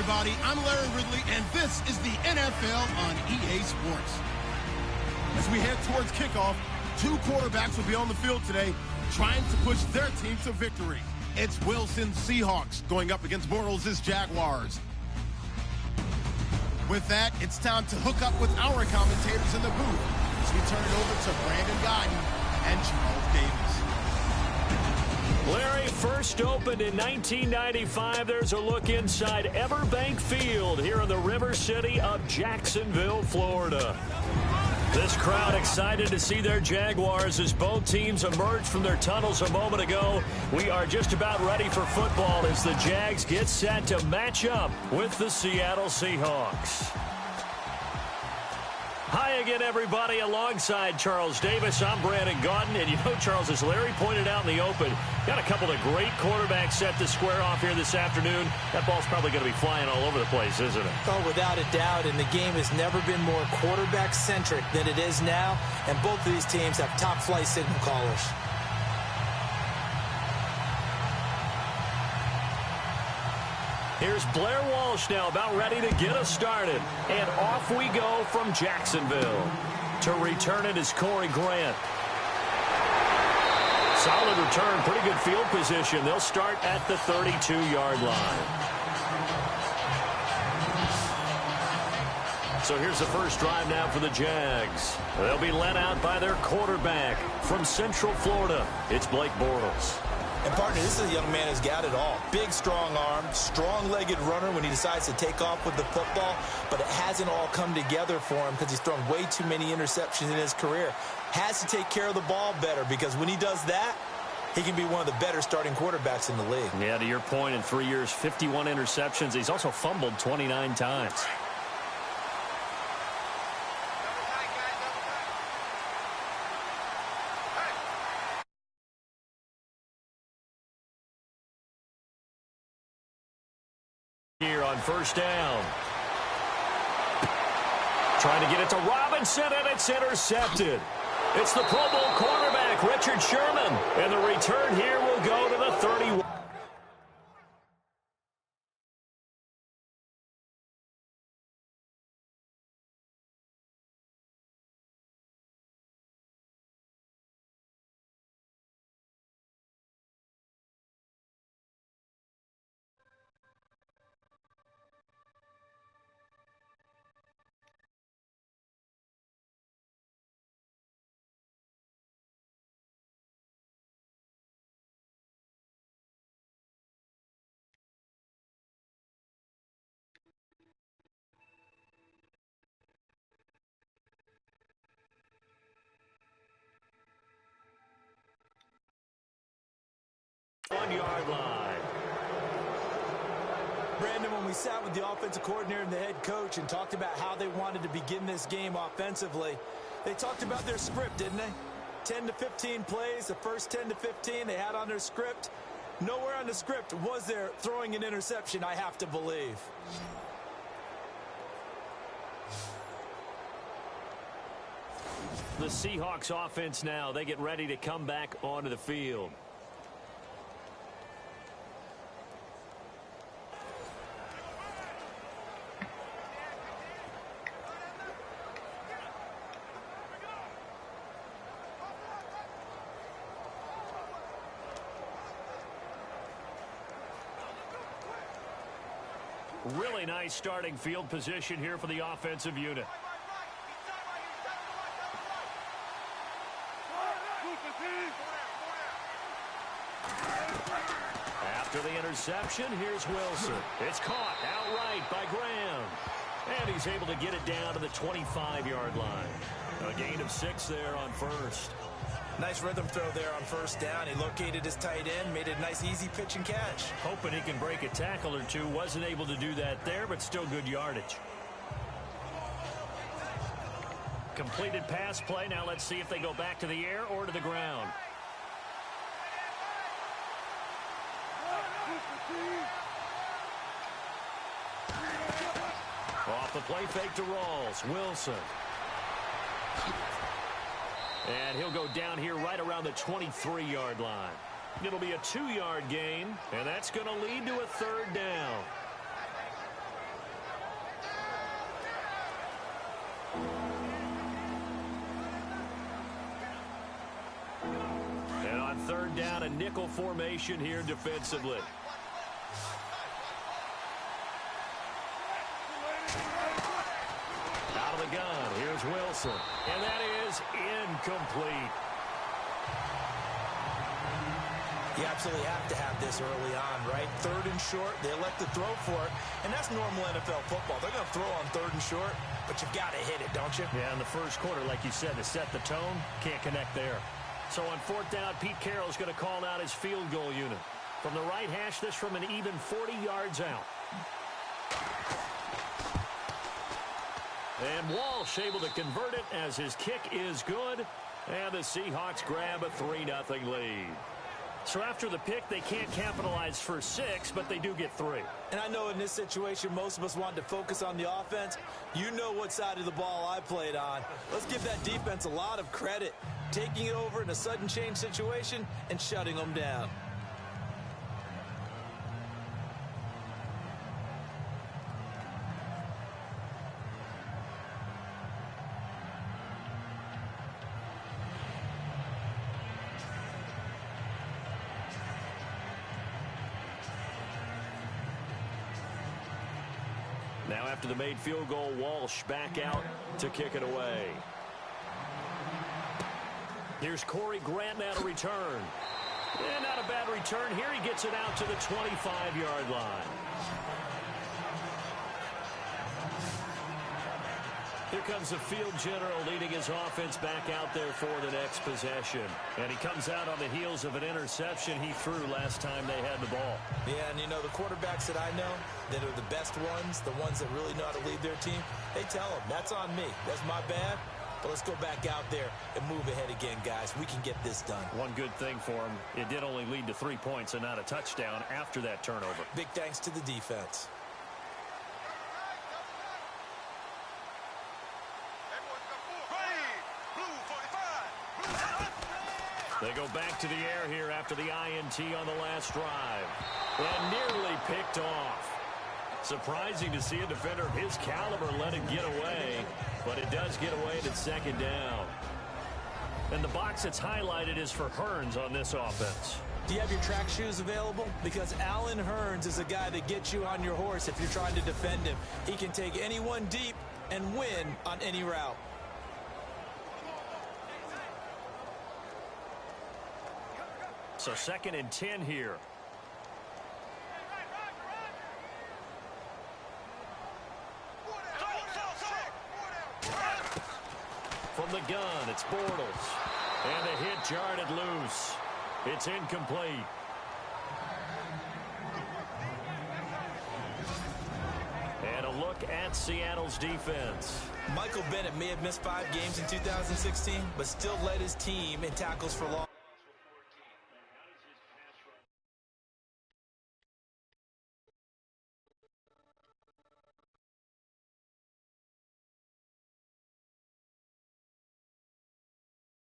everybody. I'm Larry Ridley, and this is the NFL on EA Sports. As we head towards kickoff, two quarterbacks will be on the field today trying to push their team to victory. It's Wilson's Seahawks going up against Bortles' Jaguars. With that, it's time to hook up with our commentators in the booth as we turn it over to Brandon Godden and Charles Davis. Larry, first opened in 1995. There's a look inside Everbank Field here in the River City of Jacksonville, Florida. This crowd excited to see their Jaguars as both teams emerged from their tunnels a moment ago. We are just about ready for football as the Jags get set to match up with the Seattle Seahawks. Hi again, everybody. Alongside Charles Davis, I'm Brandon Godden. And you know, Charles, as Larry pointed out in the open, got a couple of great quarterbacks set to square off here this afternoon. That ball's probably going to be flying all over the place, isn't it? Oh, without a doubt. And the game has never been more quarterback-centric than it is now. And both of these teams have top-flight signal callers. Here's Blair Walsh now about ready to get us started. And off we go from Jacksonville. To return it is Corey Grant. Solid return, pretty good field position. They'll start at the 32-yard line. So here's the first drive now for the Jags. They'll be led out by their quarterback from Central Florida. It's Blake Bortles. And, partner, this is a young man who's got it all. Big, strong arm, strong-legged runner when he decides to take off with the football. But it hasn't all come together for him because he's thrown way too many interceptions in his career. Has to take care of the ball better because when he does that, he can be one of the better starting quarterbacks in the league. Yeah, to your point, in 3 years, 51 interceptions. He's also fumbled 29 times. Here on first down. Trying to get it to Robinson, and it's intercepted. It's the Pro Bowl quarterback, Richard Sherman. And the return here will go to the 31. One-yard line. Brandon, when we sat with the offensive coordinator and the head coach and talked about how they wanted to begin this game offensively, they talked about their script, didn't they? 10 to 15 plays, the first 10 to 15 they had on their script. Nowhere on the script was there throwing an interception, I have to believe. The Seahawks offense now, they get ready to come back onto the field. Really nice starting field position here for the offensive unit. After the interception, here's Wilson. It's caught outright by Graham. And he's able to get it down to the 25-yard line. A gain of 6 there on first. Nice rhythm throw there on first down. He located his tight end, made a nice easy pitch and catch. Hoping he can break a tackle or two. Wasn't able to do that there, but still good yardage. Completed pass play. Now let's see if they go back to the air or to the ground. Off the play fake to Rawls. Wilson. And he'll go down here right around the 23-yard line. It'll be a 2-yard gain, and that's going to lead to a third down. nickel formation here defensively. Out of the gun, here's Wilson. And that is incomplete. You absolutely have to have this early on, right? 3rd and short, they elect to throw for it, and that's normal NFL football. They're going to throw on 3rd and short, but you've got to hit it, don't you? Yeah, in the first quarter, like you said, to set the tone, can't connect there. So on 4th down, Pete Carroll's going to call out his field goal unit. From the right hash, this from an even 40 yards out. And Walsh able to convert it as his kick is good, and the Seahawks grab a 3-0 lead. So after the pick, they can't capitalize for 6, but they do get 3. And I know in this situation, most of us want to focus on the offense. You know what side of the ball I played on. Let's give that defense a lot of credit, taking it over in a sudden change situation and shutting them down. Now after the made field goal, Walsh back out to kick it away. Here's Corey Grant now to return. And not a bad return here. He gets it out to the 25-yard line. Here comes the field general leading his offense back out there for the next possession. And he comes out on the heels of an interception he threw last time they had the ball. Yeah, and you know, the quarterbacks that I know that are the best ones, the ones that really know how to lead their team, they tell them, that's on me. That's my bad. But let's go back out there and move ahead again, guys. We can get this done. One good thing for him, it did only lead to 3 points and not a touchdown after that turnover. Big thanks to the defense. They go back to the air here after the INT on the last drive. And nearly picked off. Surprising to see a defender of his caliber let it get away, but it does get away at 2nd down. And the box that's highlighted is for Hearns on this offense. Do you have your track shoes available? Because Allen Hearns is a guy that gets you on your horse if you're trying to defend him. He can take anyone deep and win on any route. So 2nd and 10 here. From the gun, it's Bortles. And the hit jarred it loose. It's incomplete. And a look at Seattle's defense. Michael Bennett may have missed 5 games in 2016, but still led his team in tackles for loss.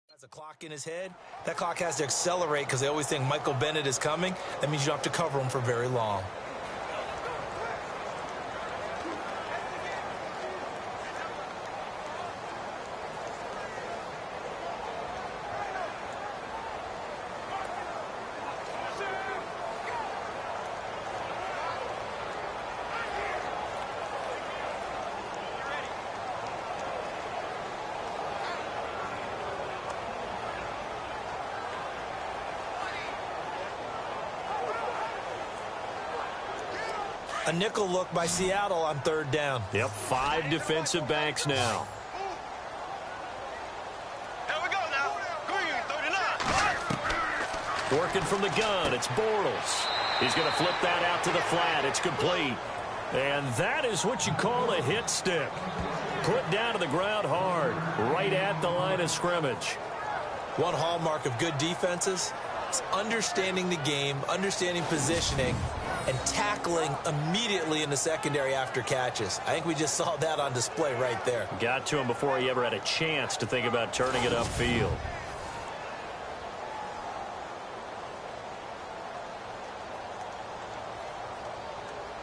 Has a clock in his head. That clock has to accelerate because they always think Michael Bennett is coming. That means you don't have to cover him for very long. A nickel look by Seattle on 3rd down. Yep, 5 defensive backs now. Here we go now. Green, 39. Working from the gun, it's Bortles. He's going to flip that out to the flat. It's complete. And that is what you call a hit stick. Put down to the ground hard, right at the line of scrimmage. One hallmark of good defenses is understanding the game, understanding positioning, and tackling immediately in the secondary after catches. I think we just saw that on display right there. Got to him before he ever had a chance to think about turning it upfield.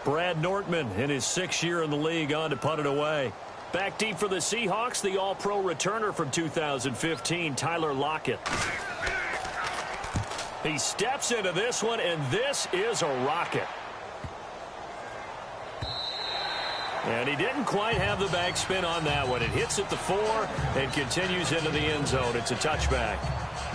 Brad Nortman in his 6th year in the league on to punt it away. Back deep for the Seahawks, the All-Pro returner from 2015, Tyler Lockett. He steps into this one, and this is a rocket. And he didn't quite have the backspin on that one. It hits at the 4 and continues into the end zone. It's a touchback.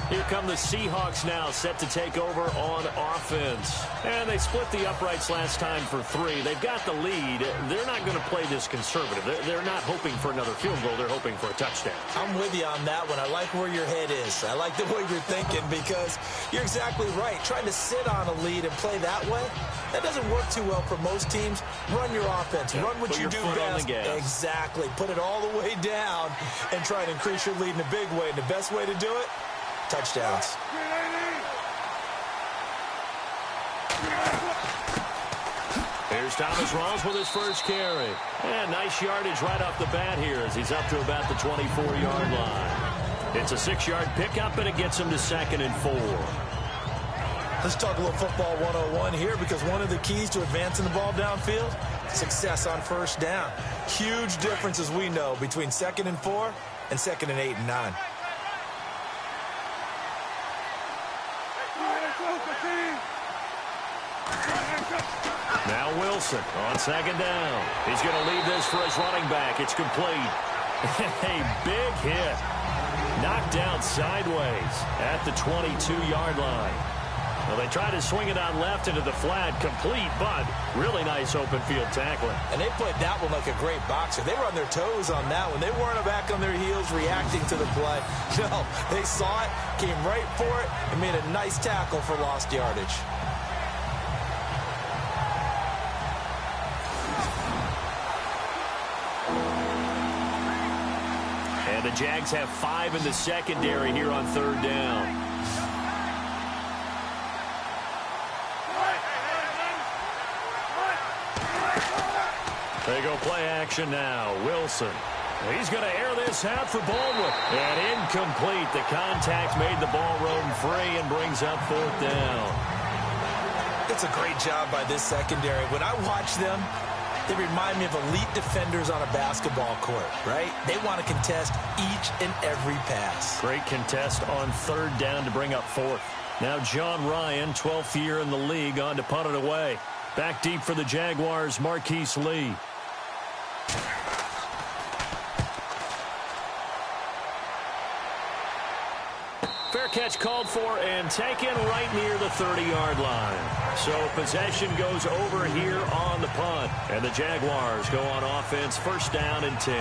Here come the Seahawks now, set to take over on offense. And they split the uprights last time for 3. They've got the lead. They're not going to play this conservative. They're not hoping for another field goal. They're hoping for a touchdown. I'm with you on that one. I like where your head is. I like the way you're thinking because you're exactly right. Trying to sit on a lead and play that way, that doesn't work too well for most teams. Run your offense. Run what you do best. Exactly. Put it all the way down and try to increase your lead in a big way. And the best way to do it, touchdowns. Here's Thomas Rawls with his first carry. And nice yardage right off the bat here as he's up to about the 24-yard line. It's a 6-yard pickup, and it gets him to 2nd and 4. Let's talk a little football 101 here because one of the keys to advancing the ball downfield, success on first down. Huge difference, as we know, between 2nd and 4 and 2nd and 8 and 9. Now Wilson on 2nd down. He's going to leave this for his running back. It's complete. A big hit. Knocked down sideways at the 22-yard line. Well, they tried to swing it on left into the flat, complete, but really nice open field tackling. And they played that one like a great boxer. They were on their toes on that one. They weren't back on their heels reacting to the play. No, they saw it, came right for it, and made a nice tackle for lost yardage. And the Jags have 5 in the secondary here on 3rd down. They go play action now. Wilson. He's going to air this out for Baldwin. And incomplete. The contact made the ball roam free and brings up 4th down. It's a great job by this secondary. When I watch them, they remind me of elite defenders on a basketball court, right? They want to contest each and every pass. Great contest on 3rd down to bring up 4th. Now John Ryan, 12th year in the league, on to punt it away. Back deep for the Jaguars, Marquise Lee. Fair catch called for and taken right near the 30-yard line. So possession goes over here on the punt. And the Jaguars go on offense, 1st down and 10.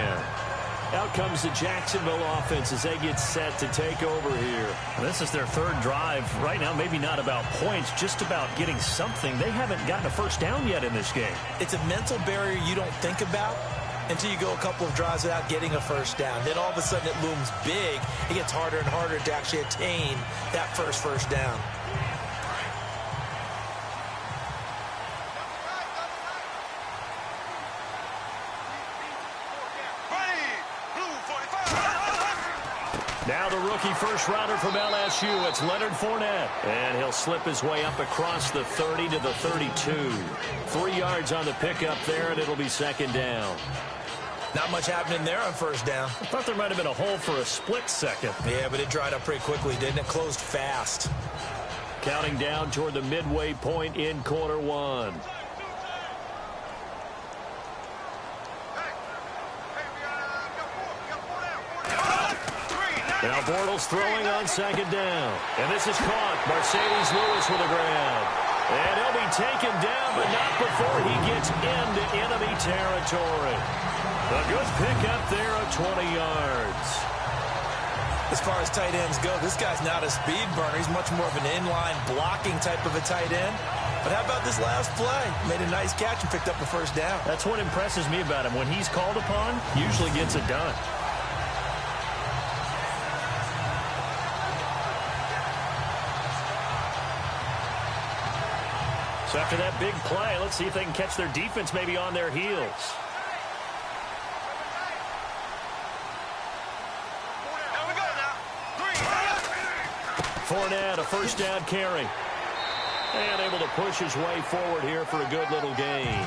Out comes the Jacksonville offense as they get set to take over here. This is their 3rd drive. Right now, maybe not about points, just about getting something. They haven't gotten a 1st down yet in this game. It's a mental barrier you don't think about until you go a couple of drives without getting a 1st down. Then all of a sudden it looms big. It gets harder and harder to actually attain that first down. Now the rookie first-rounder from LSU, it's Leonard Fournette. And he'll slip his way up across the 30 to the 32. 3 yards on the pickup there, and it'll be 2nd down. Not much happening there on 1st down. I thought there might have been a hole for a split second. Yeah, but it dried up pretty quickly, didn't it? Closed fast. Counting down toward the midway point in quarter 1. Now Bortles throwing on 2nd down. And this is caught. Mercedes Lewis with a grab. And he'll be taken down, but not before he gets into enemy territory. A good pickup there of 20 yards. As far as tight ends go, this guy's not a speed burner. He's much more of an inline blocking type of a tight end. But how about this last play? Made a nice catch and picked up a 1st down. That's what impresses me about him. When he's called upon, usually gets it done. So after that big play, let's see if they can catch their defense maybe on their heels. Fournette, a 1st down carry. And able to push his way forward here for a good little gain.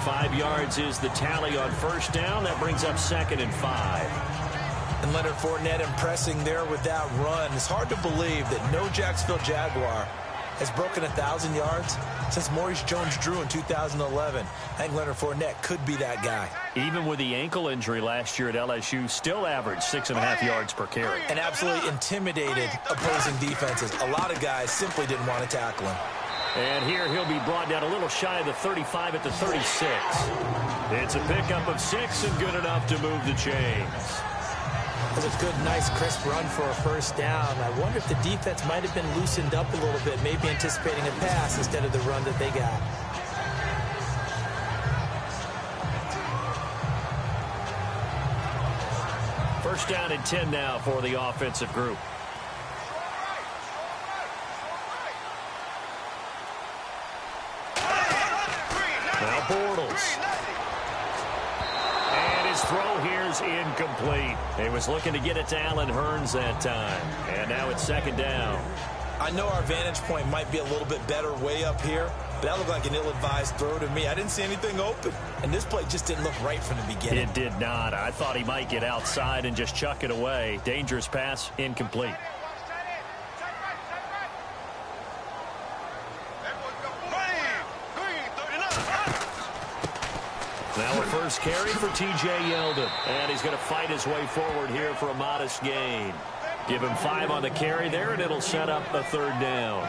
5 yards is the tally on 1st down. That brings up 2nd and 5. And Leonard Fournette impressing there with that run. It's hard to believe that no Jacksonville Jaguar has broken 1,000 yards since Maurice Jones-Drew in 2011. I think Leonard Fournette could be that guy. Even with the ankle injury last year at LSU, still averaged 6.5 yards per carry. And absolutely intimidated opposing defenses. A lot of guys simply didn't want to tackle him. And here he'll be brought down a little shy of the 35 at the 36. It's a pickup of 6 and good enough to move the chains. That was a good, nice, crisp run for a first down. I wonder if the defense might have been loosened up a little bit, maybe anticipating a pass instead of the run that they got. First down and 10 now for the offensive group. Now Bortles. And his throw here's incomplete. He was looking to get it to Allen Hurns that time. And now it's second down. I know our vantage point might be a little bit better way up here, but that looked like an ill-advised throw to me. I didn't see anything open. And this play just didn't look right from the beginning. It did not. I thought he might get outside and just chuck it away. Dangerous pass, incomplete. Now a first carry for T.J. Yeldon. And he's going to fight his way forward here for a modest gain. Give him 5 on the carry there, and it'll set up a third down.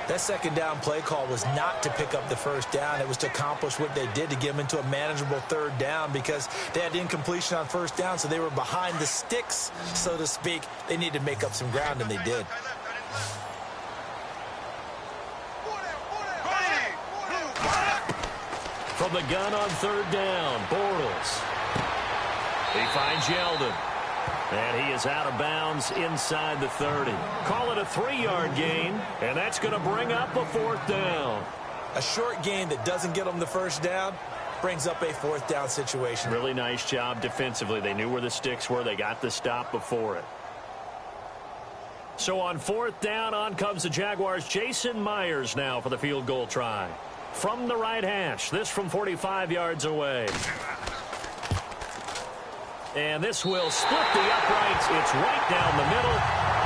That second down play call was not to pick up the first down. It was to accomplish what they did, to get them into a manageable third down, because they had incompletion on first down, so they were behind the sticks, so to speak. They needed to make up some ground, and they did. From the gun on third down, Bortles. He finds Yeldon. And he is out of bounds inside the 30. Call it a 3-yard gain, and that's going to bring up a fourth down. A short gain that doesn't get them the first down brings up a fourth down situation. Really nice job defensively. They knew where the sticks were. They got the stop before it. So on fourth down, on comes the Jaguars' Jason Myers now for the field goal try. From the right hash, this from 45 yards away. And this will split the uprights. It's right down the middle,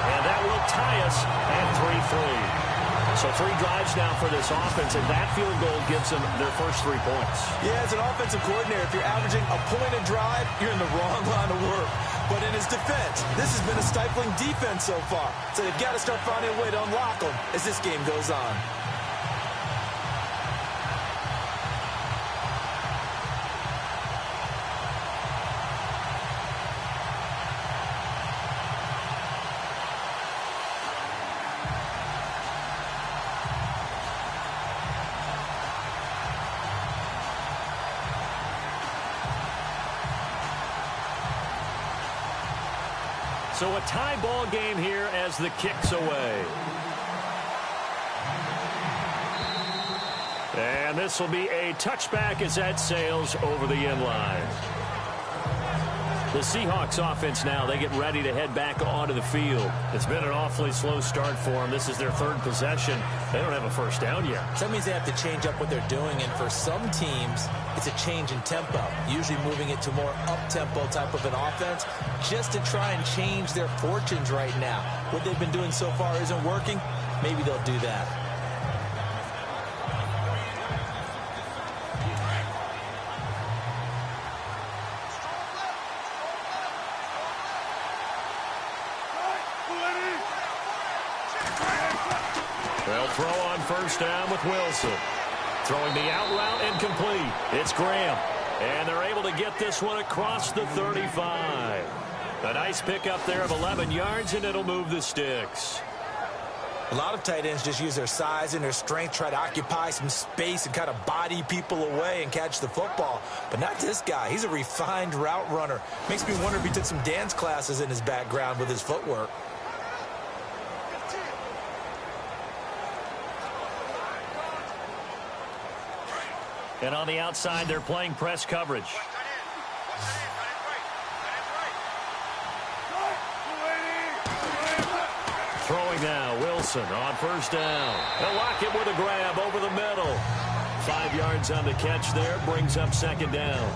and that will tie us at 3-3. So 3 drives now for this offense, and that field goal gives them their first 3 points. Yeah, as an offensive coordinator, if you're averaging a point a drive, you're in the wrong line of work. But in his defense, this has been a stifling defense so far. So they've got to start finding a way to unlock them as this game goes on. So a tie ball game here as the kick's away. And this will be a touchback as that sails over the end line. The Seahawks offense now, they get ready to head back onto the field. It's been an awfully slow start for them. This is their 3rd possession. They don't have a first down yet. So that means they have to change up what they're doing, and for some teams, it's a change in tempo, usually moving it to more up-tempo type of an offense, just to try and change their fortunes right now. What they've been doing so far isn't working. Maybe they'll do that. They'll throw on first down with Wilson. Throwing the out route incomplete. It's Graham. And they're able to get this one across the 35. A nice pickup there of 11 yards, and it'll move the sticks. A lot of tight ends just use their size and their strength, try to occupy some space and kind of body people away and catch the football. But not this guy. He's a refined route runner. Makes me wonder if he took some dance classes in his background with his footwork. And on the outside, they're playing press coverage. Throwing now, Wilson on first down. They'll lock it with a grab over the middle. 5 yards on the catch there, brings up second down.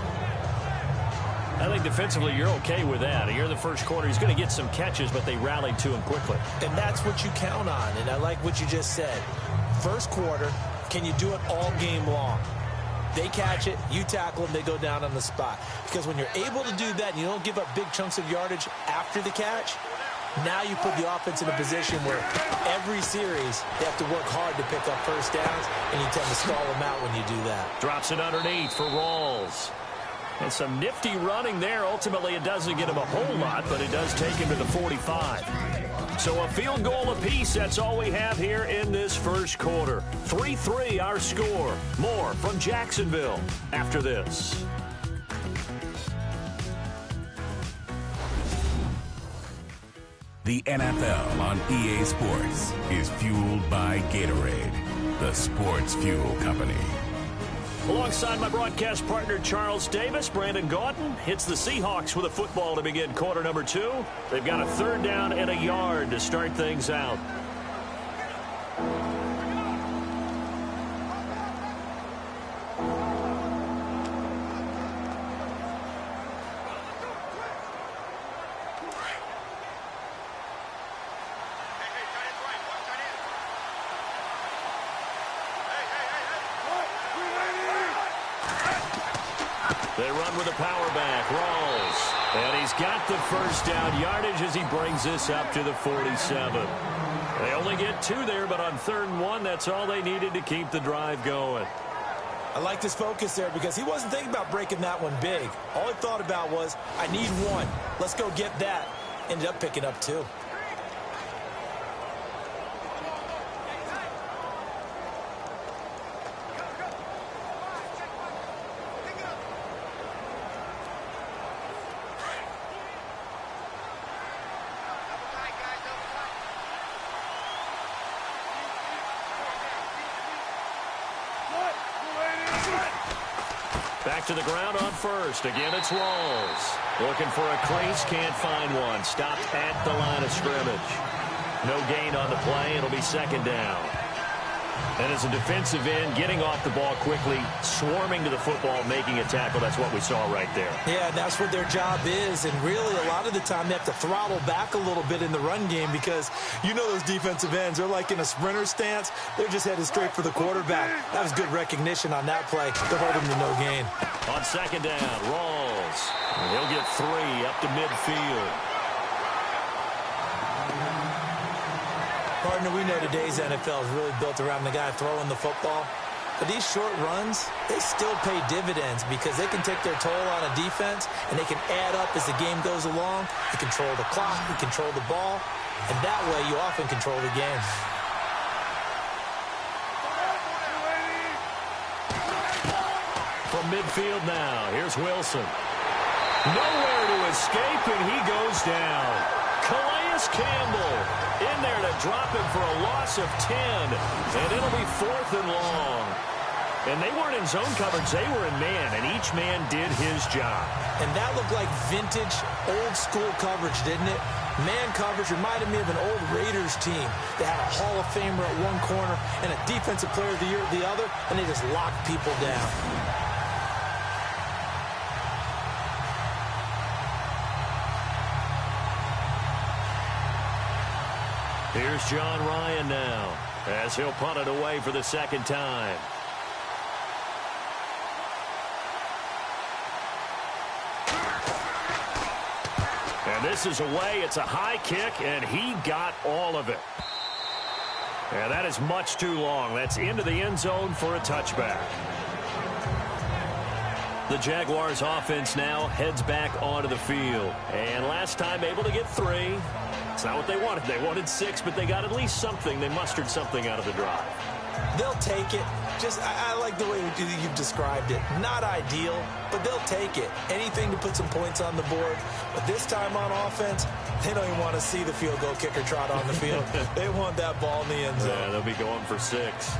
I think defensively you're okay with that. Here in the first quarter, he's going to get some catches, but they rallied to him quickly. And that's what you count on, and I like what you just said. First quarter, can you do it all game long? They catch it, you tackle them, they go down on the spot. Because when you're able to do that and you don't give up big chunks of yardage after the catch, now you put the offense in a position where every series they have to work hard to pick up first downs, and you tend to stall them out when you do that. Drops it underneath for Rawls. And some nifty running there. Ultimately, it doesn't get him a whole lot, but it does take him to the 45. So a field goal apiece, that's all we have here in this first quarter. 3-3 our score. More from Jacksonville after this. The NFL on EA Sports is fueled by Gatorade, the sports fuel company. Alongside my broadcast partner, Charles Davis, Brandon Gaudin hits the Seahawks with a football to begin quarter number 2. They've got a 3rd down and a yard to start things out. They run with a power back, Rawls. And he's got the first down yardage as he brings this up to the 47. They only get 2 there, but on 3rd and 1, that's all they needed to keep the drive going. I like this focus there because he wasn't thinking about breaking that one big. All he thought about was, I need 1. Let's go get that. Ended up picking up 2. Back to the ground on first. Again, it's Rawls. Looking for a crease, can't find one. Stopped at the line of scrimmage. No gain on the play. It'll be 2nd down. And as a defensive end, getting off the ball quickly, swarming to the football, making a tackle. That's what we saw right there. Yeah, that's what their job is. And really, a lot of the time, they have to throttle back a little bit in the run game because you know those defensive ends. They're like in a sprinter stance. They're just headed straight for the quarterback. That was good recognition on that play. They're holding to no gain. On 2nd down, Rawls. And he'll get 3 up to midfield. Partner, we know today's NFL is really built around the guy throwing the football. But these short runs, they still pay dividends because they can take their toll on a defense and they can add up as the game goes along. You control the clock, you control the ball, and that way you often control the game. From midfield now, here's Wilson. Nowhere to escape, and he goes down. Calais Campbell in there to drop him for a loss of 10, and it'll be 4th and long. And they weren't in zone coverage, they were in man, and each man did his job. And that looked like vintage, old-school coverage, didn't it? Man coverage reminded me of an old Raiders team. They had a Hall of Famer at one corner and a Defensive Player of the Year at the other, and they just locked people down. Here's John Ryan now as he'll punt it away for the 2nd time. And this is away. It's a high kick, and he got all of it. And that is much too long. That's into the end zone for a touchback. The Jaguars offense now heads back onto the field. And last time able to get 3. It's not what they wanted. They wanted 6, but they got at least something. They mustered something out of the drive. They'll take it. I like the way you've described it. Not ideal, but they'll take it. Anything to put some points on the board. But this time on offense, they don't even want to see the field goal kicker trot on the field. They want that ball in the end zone. Yeah, they'll be going for 6.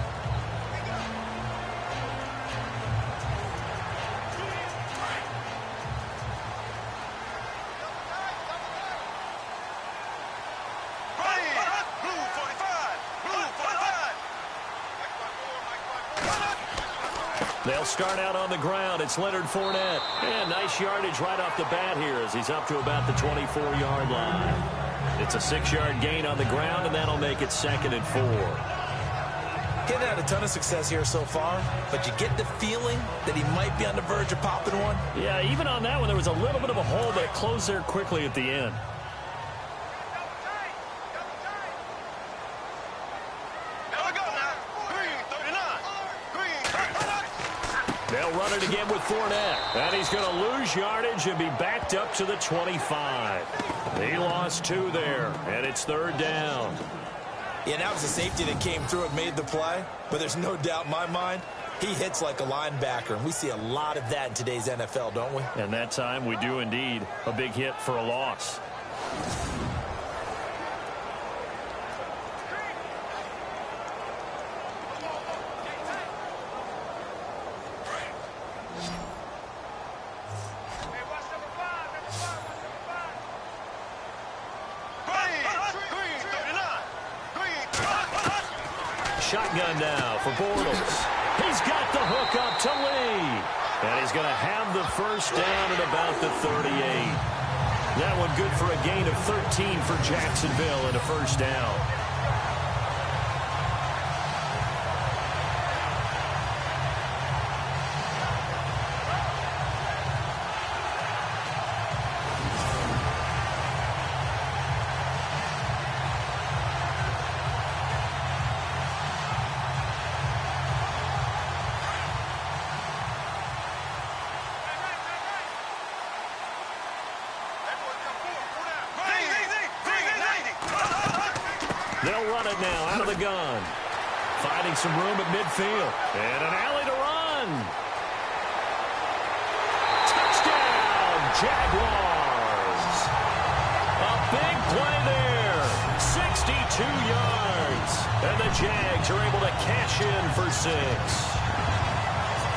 They'll start out on the ground. It's Leonard Fournette. And nice yardage right off the bat here as he's up to about the 24-yard line. It's a 6-yard gain on the ground, and that'll make it 2nd and 4. Getting had a ton of success here so far, but you get the feeling that he might be on the verge of popping one. Yeah, even on that one, there was a little bit of a hole, but it closed there quickly at the end. They'll run it again with Fournette. And he's going to lose yardage and be backed up to the 25. He lost 2 there, and it's 3rd down. Yeah, that was a safety that came through and made the play. But there's no doubt in my mind, he hits like a linebacker. And we see a lot of that in today's NFL, don't we? And that time we do indeed. A big hit for a loss. Shotgun now for Bortles. He's got the hook up to Lee. And he's going to have the first down at about the 38. That one good for a gain of 13 for Jacksonville and a first down. They'll run it now out of the gun. Finding some room at midfield. And an alley to run. Touchdown, Jaguars. A big play there. 62 yards. And the Jags are able to cash in for 6.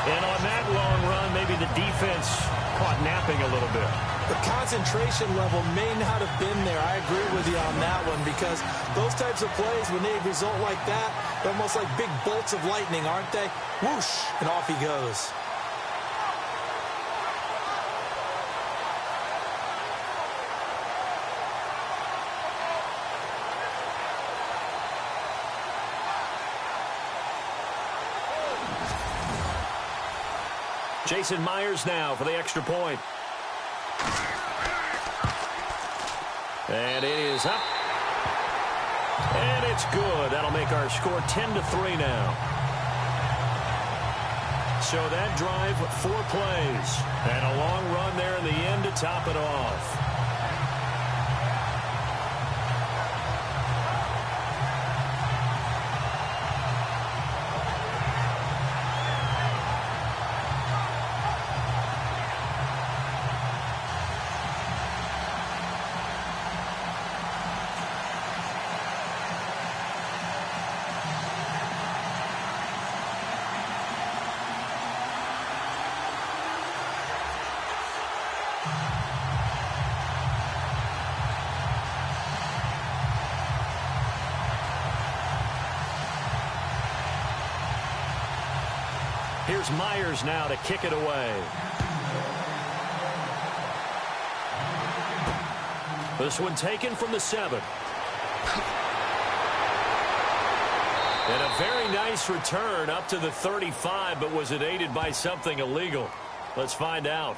And on that long run, maybe the defense caught napping a little bit. The concentration level may not have been there. I agree with you on that one because those types of plays, when they result like that, they're almost like big bolts of lightning, aren't they? Whoosh, and off he goes. Jason Myers now for the extra point. And it is up. And it's good. That'll make our score 10-3 now. So that drive, 4 plays. And a long run there in the end to top it off. Here's Myers now to kick it away. This one taken from the 7. And a very nice return up to the 35, but was it aided by something illegal? Let's find out.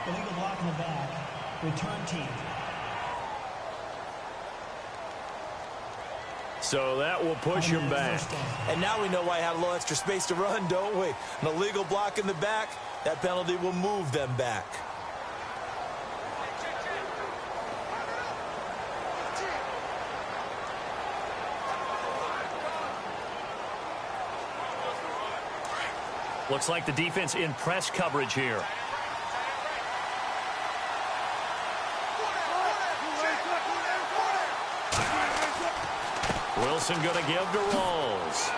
Illegal block in the back. Return team. So that will push him back. And now we know why he had a little extra space to run, don't we? An illegal block in the back, that penalty will move them back. Looks like the defense in press coverage here. Wilson going to give to Rawls.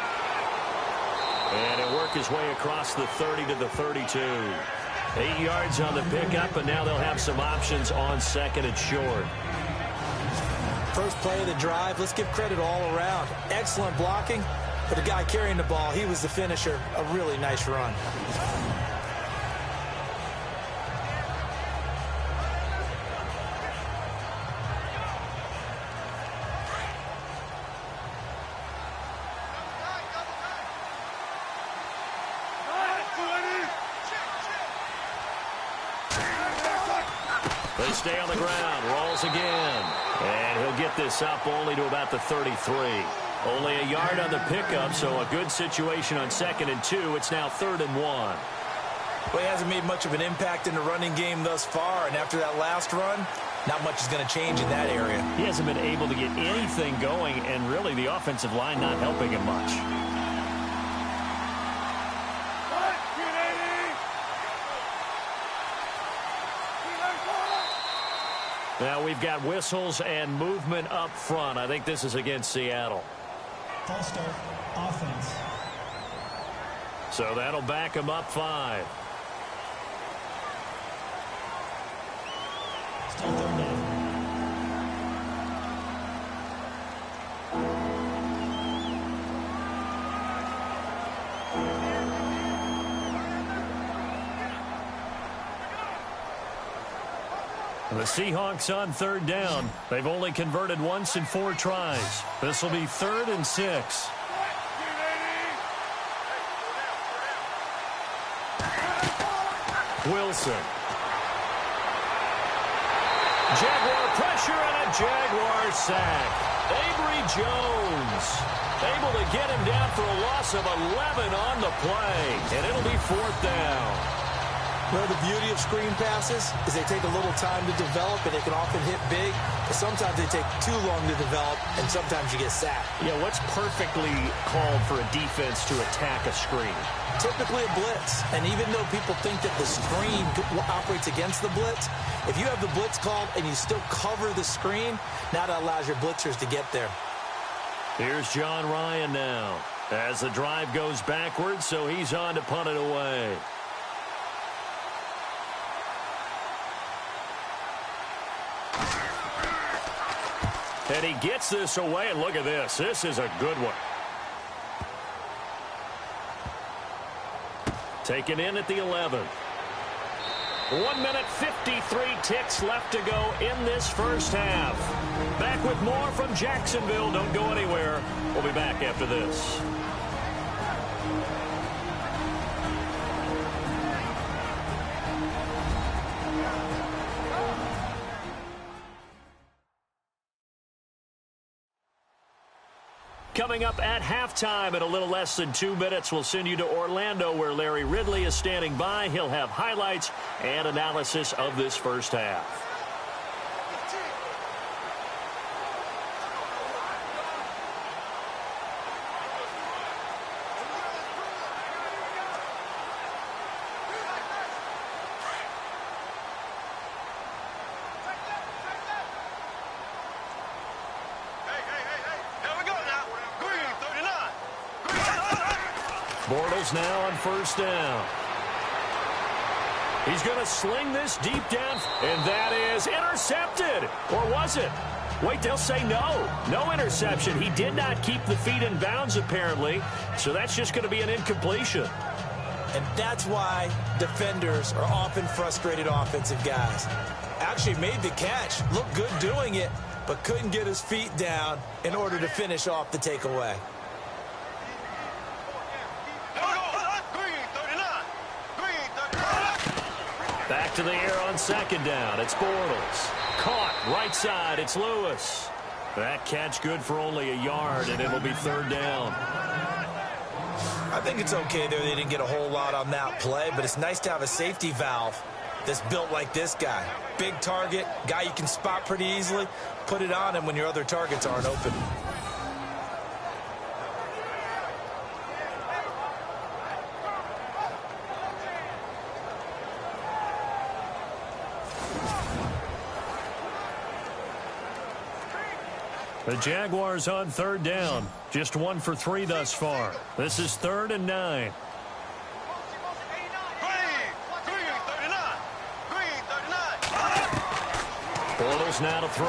And he'll work his way across the 30 to the 32. 8 yards on the pickup, and now they'll have some options on 2nd and short. First play of the drive, let's give credit all around. Excellent blocking, but the guy carrying the ball, he was the finisher. A really nice run. They stay on the ground, rolls again, and he'll get this up only to about the 33. Only a yard on the pickup, so a good situation on 2nd and 2. It's now 3rd and 1. Well, he hasn't made much of an impact in the running game thus far, and after that last run, not much is going to change in that area. He hasn't been able to get anything going, and really the offensive line not helping him much. Now we've got whistles and movement up front. I think this is against Seattle. False start, offense. So that'll back him up 5. Still 3rd down. The Seahawks on 3rd down. They've only converted once in 4 tries. This will be 3rd and 6. Wilson. Jaguar pressure and a Jaguar sack. Avery Jones able to get him down for a loss of 11 on the play. And it'll be 4th down. Well, the beauty of screen passes is they take a little time to develop, and they can often hit big. But sometimes they take too long to develop, and sometimes you get sacked. Yeah, what's perfectly called for a defense to attack a screen? Typically a blitz. And even though people think that the screen operates against the blitz, if you have the blitz called and you still cover the screen, now that allows your blitzers to get there. Here's John Ryan now as the drive goes backwards, so he's on to punt it away. And he gets this away, and look at this. This is a good one. Taken in at the 11. 1 minute 53 ticks left to go in this first half. Back with more from Jacksonville. Don't go anywhere. We'll be back after this. Coming up at halftime in a little less than 2 minutes, we'll send you to Orlando where Larry Ridley is standing by. He'll have highlights and analysis of this first half. Bortles now on 1st down. He's going to sling this deep down, and that is intercepted. Or was it? Wait, they'll say no. No interception. He did not keep the feet in bounds, apparently, so that's just going to be an incompletion. And that's why defenders are often frustrated offensive guys. Actually made the catch, looked good doing it, but couldn't get his feet down in order to finish off the takeaway. Back to the air on 2nd down. It's Bortles. Caught right side. It's Lewis. That catch good for only a yard, and it'll be 3rd down. I think it's okay there. They didn't get a whole lot on that play, but it's nice to have a safety valve that's built like this guy. Big target, guy you can spot pretty easily. Put it on him when your other targets aren't open. The Jaguars on 3rd down. Just 1 for 3 thus far. This is 3rd and 9. Bortles now to throw.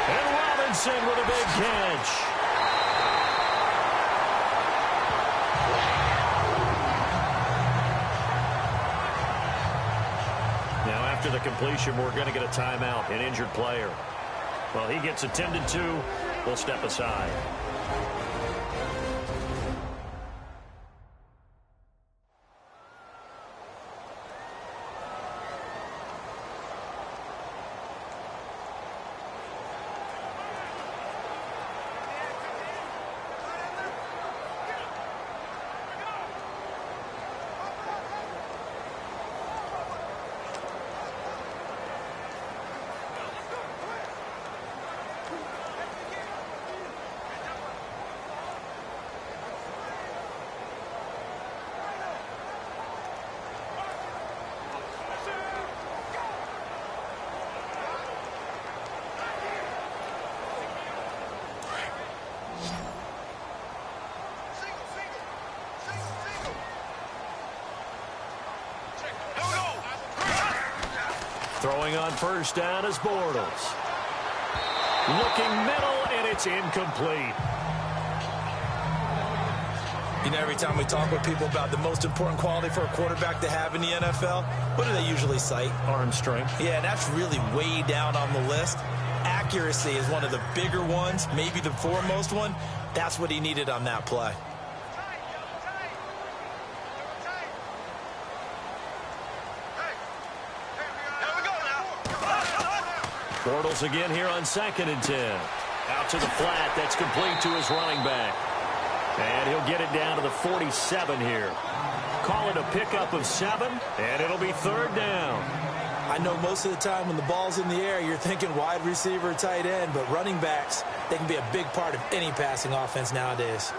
And Robinson with a big catch. after the completion, we're going to get a timeout, an injured player. Well, he gets attended to. We'll step aside. Throwing on first down is Bortles. Looking middle, and it's incomplete. You know, every time we talk with people about the most important quality for a quarterback to have in the NFL, what do they usually cite? Arm strength. Yeah, that's really way down on the list. Accuracy is one of the bigger ones, maybe the foremost one. That's what he needed on that play. Bortles again here on 2nd and 10. Out to the flat. That's complete to his running back. And he'll get it down to the 47 here. Call it a pickup of 7, and it'll be 3rd down. I know most of the time when the ball's in the air, you're thinking wide receiver, tight end, but running backs, they can be a big part of any passing offense nowadays.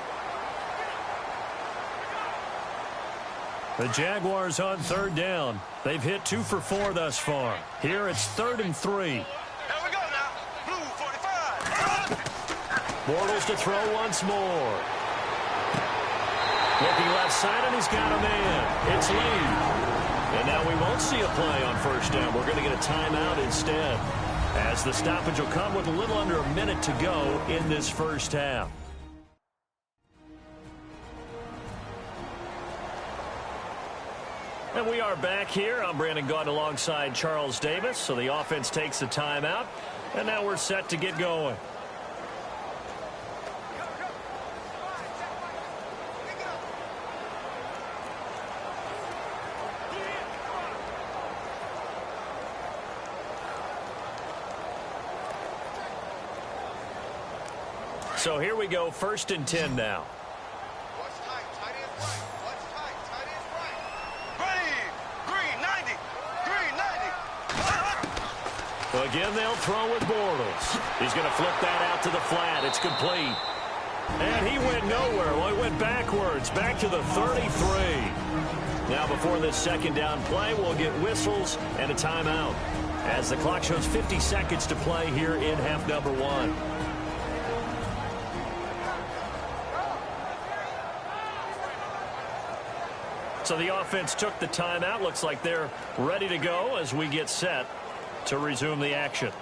The Jaguars on 3rd down. They've hit 2 for 4 thus far. Here it's 3rd and 3. Bortles to throw once more. Looking left side, and he's got a man. It's Lee. And now we won't see a play on 1st down. We're going to get a timeout instead, as the stoppage will come with a little under a minute to go in this 1st half. And we are back here. I'm Brandon Gaunt alongside Charles Davis. So the offense takes a timeout, and now we're set to get going. So here we go, 1st and 10 now. Again, they'll throw with Bortles. He's going to flip that out to the flat. It's complete. And he went nowhere. Well, he went backwards, back to the 33. Now, before this 2nd down play, we'll get whistles and a timeout, as the clock shows 50 seconds to play here in half number 1. So the offense took the timeout. Looks like they're ready to go as we get set to resume the action.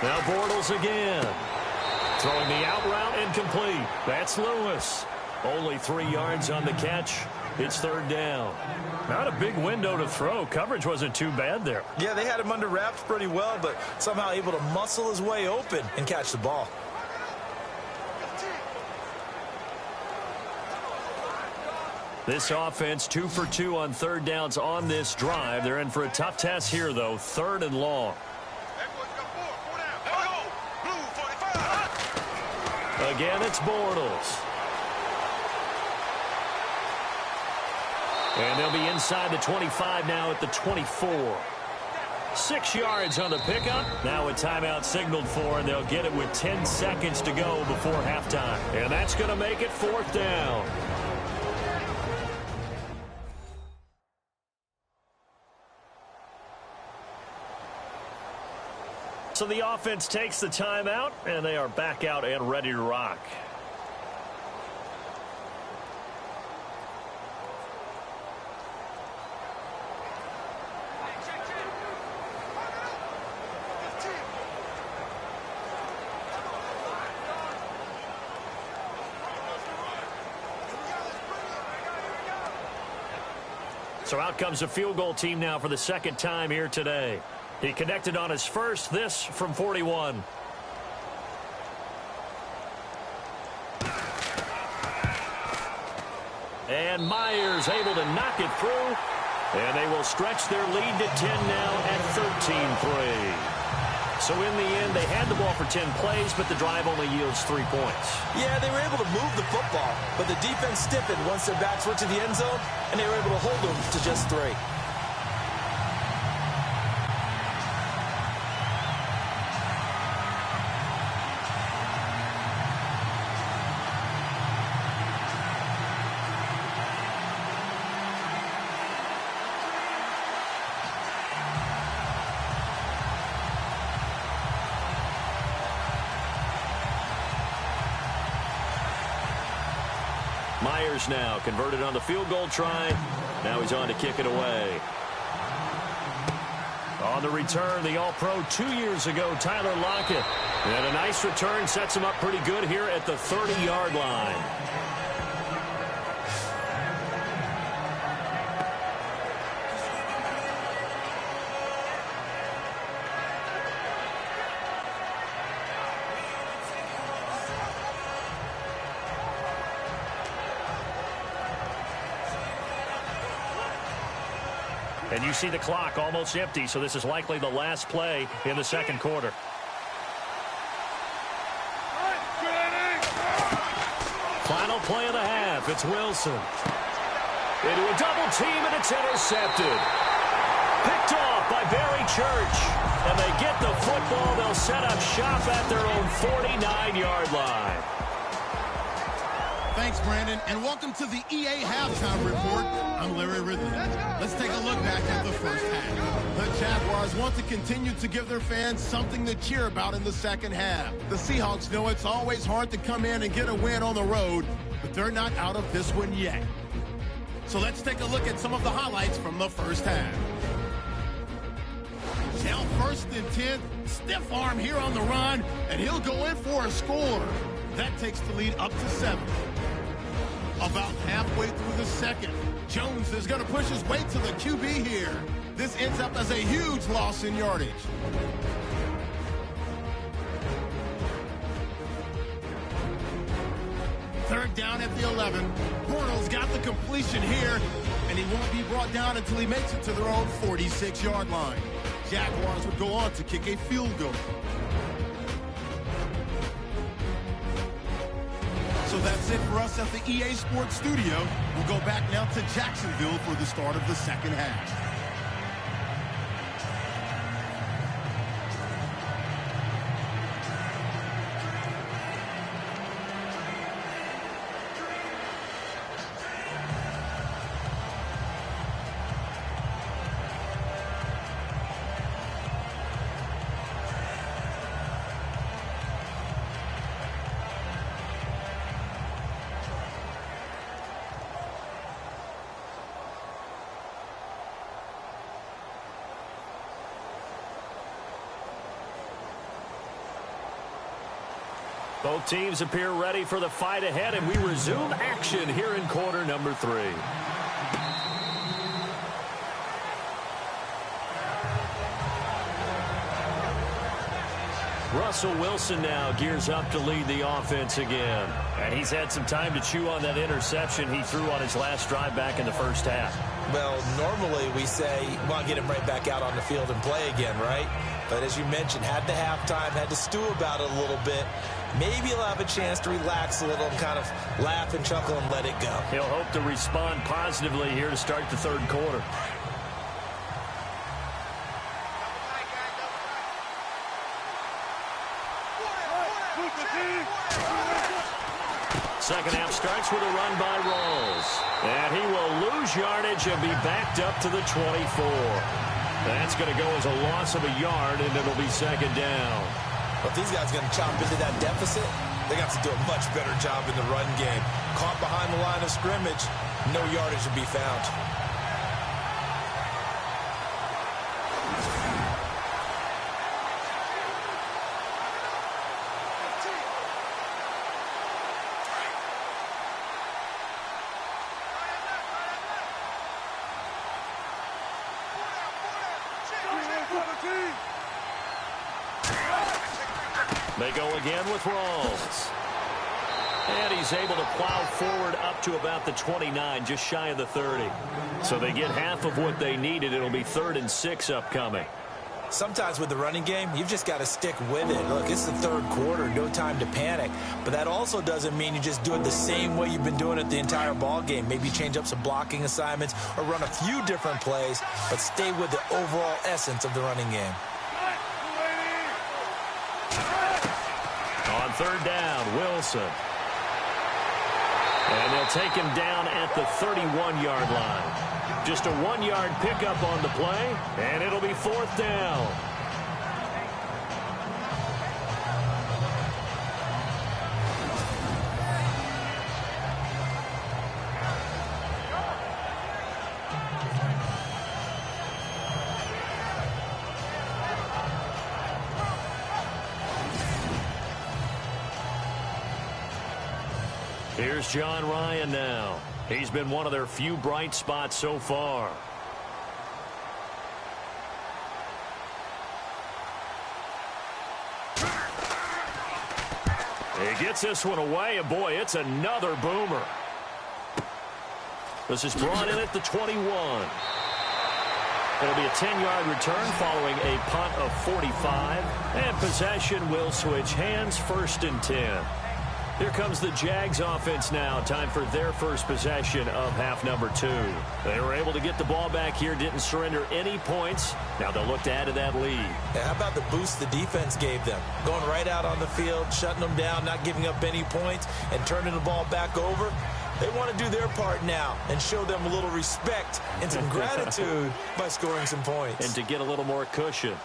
Now Bortles again. Throwing the out route incomplete. That's Lewis. Only 3 yards on the catch. It's 3rd down. Not a big window to throw. Coverage wasn't too bad there. Yeah, they had him under wraps pretty well, but somehow able to muscle his way open and catch the ball. This offense 2 for 2 on 3rd downs on this drive. They're in for a tough test here, though. 3rd and long. Again, it's Bortles. And they'll be inside the 25 now at the 24. 6 yards on the pickup. Now a timeout signaled for, and they'll get it with 10 seconds to go before halftime. And that's going to make it 4th down. So the offense takes the timeout, and they are back out and ready to rock. So out comes the field goal team now for the second time here today. He connected on his first, this from 41. And Myers able to knock it through. And they will stretch their lead to 10 now at 13-3. So in the end, they had the ball for 10 plays, but the drive only yields 3 points. Yeah, they were able to move the football, but the defense stiffened once their backs were to the end zone, and they were able to hold them to just 3. Myers now converted on the field goal try. Now he's on to kick it away. On the return, the All-Pro 2 years ago, Tyler Lockett. And a nice return sets him up pretty good here at the 30-yard line. And you see the clock almost empty, so this is likely the last play in the second quarter. Final play of the half. It's Wilson. Into a double team, and it's intercepted. Picked off by Barry Church. And they get the football. They'll set up shop at their own 49-yard line. Thanks, Brandon, and welcome to the EA Halftime Report. I'm Larry Ridley. Let's take a look back at the first half. The Jaguars want to continue to give their fans something to cheer about in the second half. The Seahawks know it's always hard to come in and get a win on the road, but they're not out of this one yet. So let's take a look at some of the highlights from the first half. Now 1st and 10, stiff arm here on the run, and he'll go in for a score. That takes the lead up to 7. About halfway through the second, Jones is going to push his way to the QB here. This ends up as a huge loss in yardage. Third down at the 11. Bortles got the completion here, and he won't be brought down until he makes it to their own 46-yard line. Jaguars would go on to kick a field goal. So that's it for us at the EA Sports Studio. We'll go back now to Jacksonville for the start of the second half. Both teams appear ready for the fight ahead, and we resume action here in quarter number 3. Russell Wilson now gears up to lead the offense again. And he's had some time to chew on that interception he threw on his last drive back in the first half. Well, normally we say, well, get him right back out on the field and play again, right? But as you mentioned, had the halftime, had to stew about it a little bit. Maybe he'll have a chance to relax a little and kind of laugh and chuckle and let it go. He'll hope to respond positively here to start the third quarter. Second half starts with a run by Rawls. And he will lose yardage and be backed up to the 24. That's going to go as a loss of a yard, and it'll be second down. But these guys are going to chop into that deficit. They got to do a much better job in the run game. Caught behind the line of scrimmage, no yardage to be found. They go again with Rawls. And he's able to plow forward up to about the 29, just shy of the 30. So they get half of what they needed. It'll be 3rd and 6 upcoming. Sometimes with the running game, you've just got to stick with it. Look, it's the third quarter, no time to panic. But that also doesn't mean you just do it the same way you've been doing it the entire ball game. Maybe change up some blocking assignments or run a few different plays, but stay with the overall essence of the running game. On third down, Wilson. And they'll take him down at the 31-yard line. Just a 1-yard pickup on the play, and it'll be 4th down. Here's John Ryan now. He's been one of their few bright spots so far. He gets this one away, and boy, it's another boomer. This is brought in at the 21. It'll be a 10-yard return following a punt of 45. And possession will switch hands, 1st and 10. Here comes the Jags offense now. Time for their first possession of half number 2. They were able to get the ball back here, didn't surrender any points. Now they'll look to add to that lead. Yeah, how about the boost the defense gave them? Going right out on the field, shutting them down, not giving up any points, and turning the ball back over. They want to do their part now and show them a little respect and some gratitude by scoring some points. And to get a little more cushion.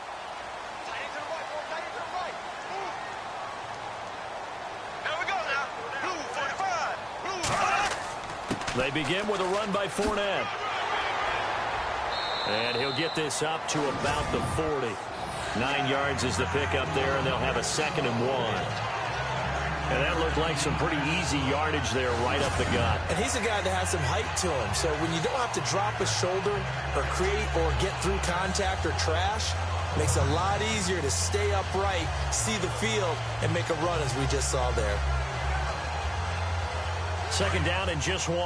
They begin with a run by Fournette. And he'll get this up to about the 40. 9 yards is the pickup there, and they'll have a 2nd and 1. And that looked like some pretty easy yardage there right up the gut. And he's a guy that has some height to him. So when you don't have to drop a shoulder or create or get through contact or trash, it makes it a lot easier to stay upright, see the field, and make a run as we just saw there. 2nd down and just 1.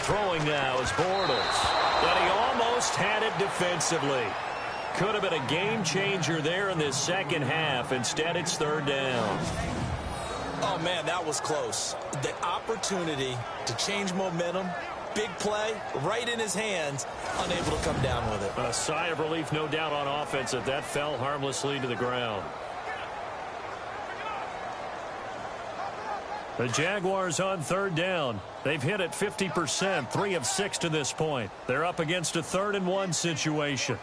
Throwing now is Bortles. But he almost had it defensively. Could have been a game changer there in this second half. Instead, it's 3rd down. Oh, man, that was close. The opportunity to change momentum, big play, right in his hands, unable to come down with it. A sigh of relief, no doubt, on offense that fell harmlessly to the ground. The Jaguars on 3rd down. They've hit it 50%, 3 of 6 to this point. They're up against a 3rd and 1 situation.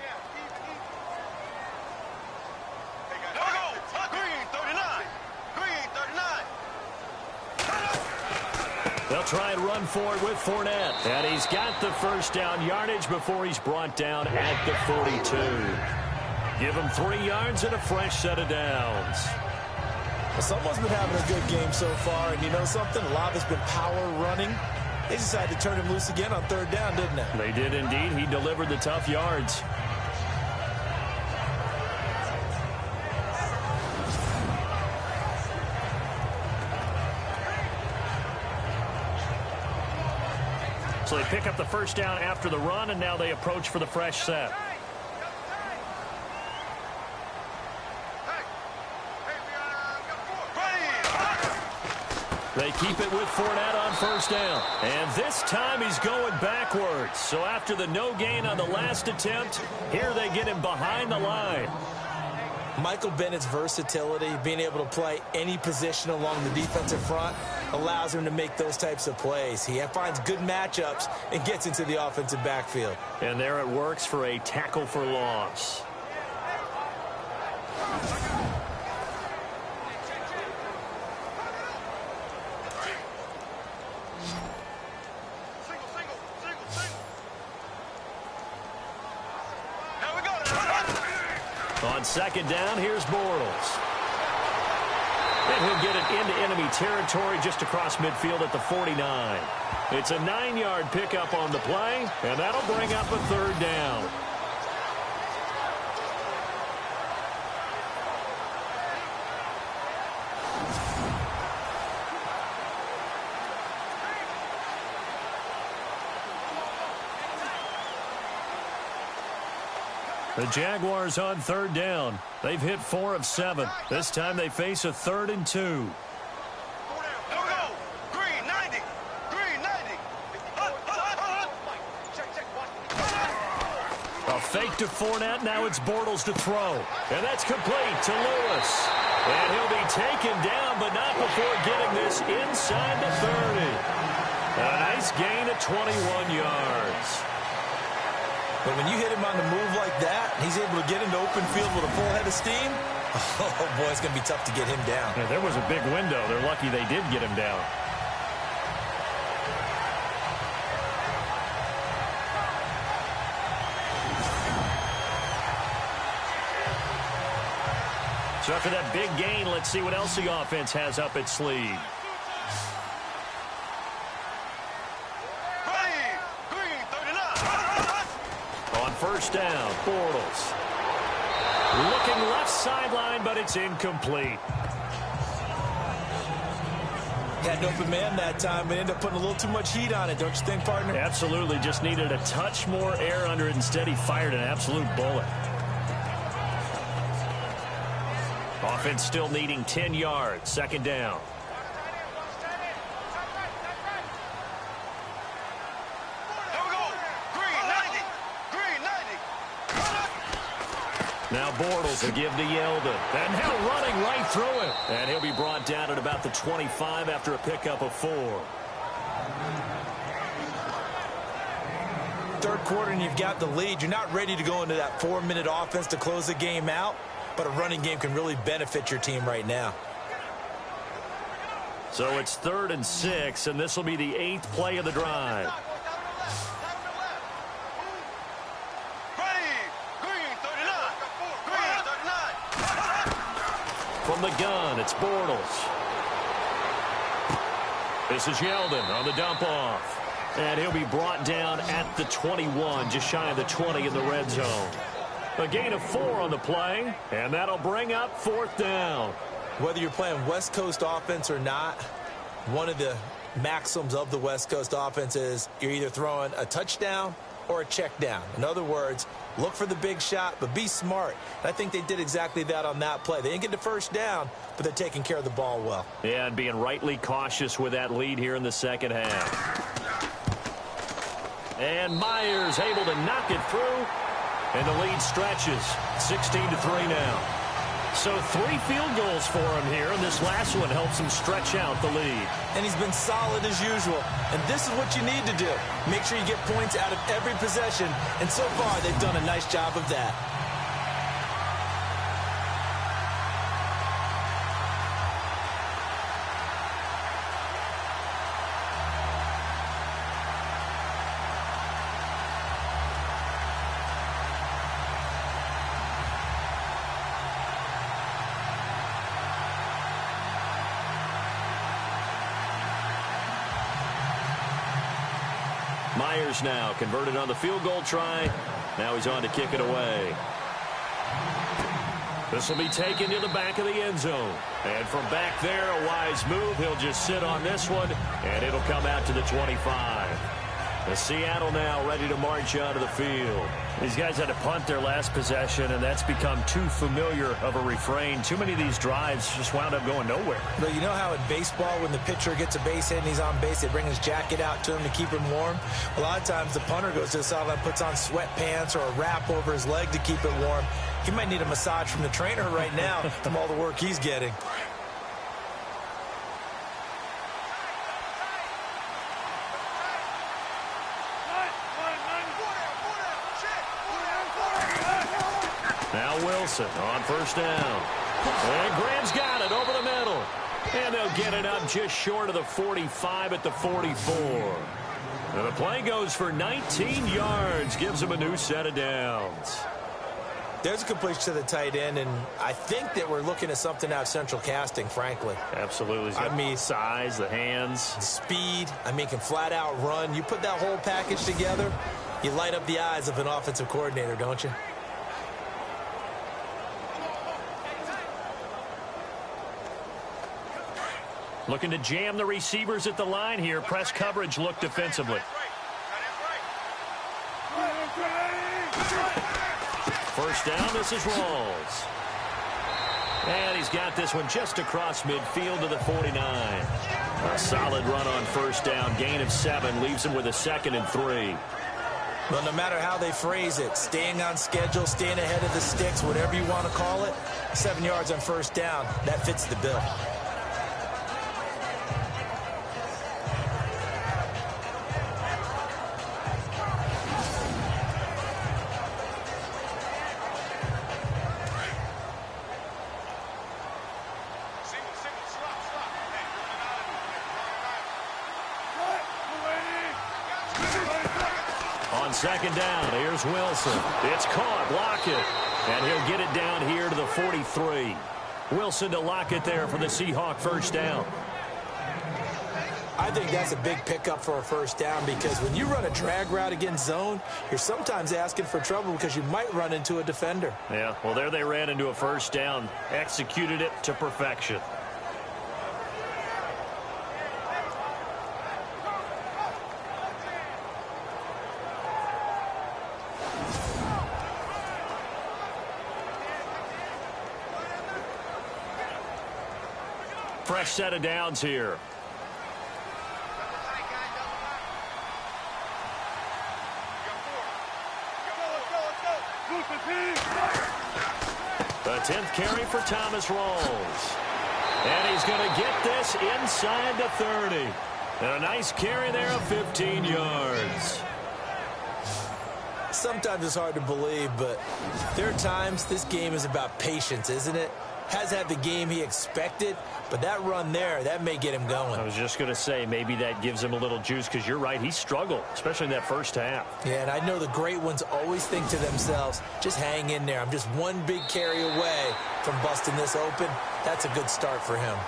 They'll try and run for it with Fournette. And he's got the 1st down yardage before he's brought down at the 42. Give him 3 yards and a fresh set of downs. Well, someone's been having a good game so far, and you know something? A lot of it's been power running. They decided to turn him loose again on 3rd down, didn't they? They did indeed. He delivered the tough yards. So they pick up the 1st down after the run, and now they approach for the fresh set. They keep it with Fournette on first down. And this time he's going backwards. So after the no gain on the last attempt, here they get him behind the line. Michael Bennett's versatility, being able to play any position along the defensive front, allows him to make those types of plays. He finds good matchups and gets into the offensive backfield. And there it works for a tackle for loss. On second down, here's Bortles. And he'll get it into enemy territory just across midfield at the 49. It's a 9-yard pickup on the play, and that'll bring up a third down. The Jaguars on third down. They've hit 4 of 7. This time they face a 3rd and 2. Here we go. Green 90. Green 90. A fake to Fournette. Now it's Bortles to throw. And that's complete to Lewis. And he'll be taken down, but not before getting this inside the 30. A nice gain of 21 yards. But when you hit him on the move like that, he's able to get into open field with a full head of steam. Oh, boy, it's going to be tough to get him down. Yeah, there was a big window. They're lucky they did get him down. So after that big gain, let's see what else the offense has up its sleeve. First down, Bortles. Looking left sideline, but it's incomplete. Had an open man that time, but ended up putting a little too much heat on it, don't you think, partner? Absolutely. Just needed a touch more air under it. Instead, he fired an absolute bullet. Offense still needing 10 yards. Second down. Now Bortles will give to Yeldon. And now running right through him. And he'll be brought down at about the 25 after a pickup of 4. Third quarter and you've got the lead. You're not ready to go into that 4-minute offense to close the game out. But a running game can really benefit your team right now. So it's 3rd and 6, and this will be the 8th play of the drive. From the gun, it's Bortles. This is Yeldon on the dump off. And he'll be brought down at the 21, just shy of the 20 in the red zone. A gain of 4 on the play, and that'll bring up 4th down. Whether you're playing West Coast offense or not, one of the maxims of the West Coast offense is you're either throwing a touchdown or a check down. In other words, look for the big shot, but be smart. And I think they did exactly that on that play. They didn't get the first down, but they're taking care of the ball well. Yeah, and being rightly cautious with that lead here in the second half. And Myers able to knock it through, and the lead stretches 16-3 now. So 3 field goals for him here, and this last one helps him stretch out the lead. And he's been solid as usual. And this is what you need to do. Make sure you get points out of every possession. And so far, they've done a nice job of that. Myers now converted on the field goal try. Now he's on to kick it away. This will be taken to the back of the end zone. And from back there, a wise move. He'll just sit on this one, and it'll come out to the 25. The Seattle now ready to march out of the field. These guys had to punt their last possession, and that's become too familiar of a refrain. Too many of these drives just wound up going nowhere. But you know how in baseball, when the pitcher gets a base hit and he's on base, they bring his jacket out to him to keep him warm? A lot of times the punter goes to the sideline, puts on sweatpants or a wrap over his leg to keep it warm. He might need a massage from the trainer right now from all the work he's getting. Now Wilson on first down. And Graham's got it over the middle. And they'll get it up just short of the 45 at the 44. And the play goes for 19 yards. Gives them a new set of downs. There's a completion to the tight end, and I think that we're looking at something out of Central Casting, frankly. Absolutely. I mean, size, the hands. Speed. I mean, can flat out run. You put that whole package together, you light up the eyes of an offensive coordinator, don't you? Looking to jam the receivers at the line here. Press coverage look defensively. First down, this is Rawls. And he's got this one just across midfield to the 49. A solid run on first down. Gain of 7 leaves him with a 2nd and 3. Well, no matter how they phrase it, staying on schedule, staying ahead of the sticks, whatever you want to call it, 7 yards on first down, that fits the bill. Second down, here's Wilson. It's caught, Lockett. And he'll get it down here to the 43. Wilson to Lockett there for the Seahawk first down. I think that's a big pickup for a first down because when you run a drag route against zone, you're sometimes asking for trouble because you might run into a defender. Yeah, well, there they ran into a first down. Executed it to perfection. Fresh set of downs here. The 10th carry for Thomas Rawls. And he's going to get this inside the 30. And a nice carry there of 15 yards. Sometimes it's hard to believe, but there are times this game is about patience, isn't it? Has had the game he expected, but that run there, that may get him going. I was just going to say, maybe that gives him a little juice because you're right, he struggled, especially in that first half. Yeah, and I know the great ones always think to themselves, just hang in there. I'm just one big carry away from busting this open. That's a good start for him.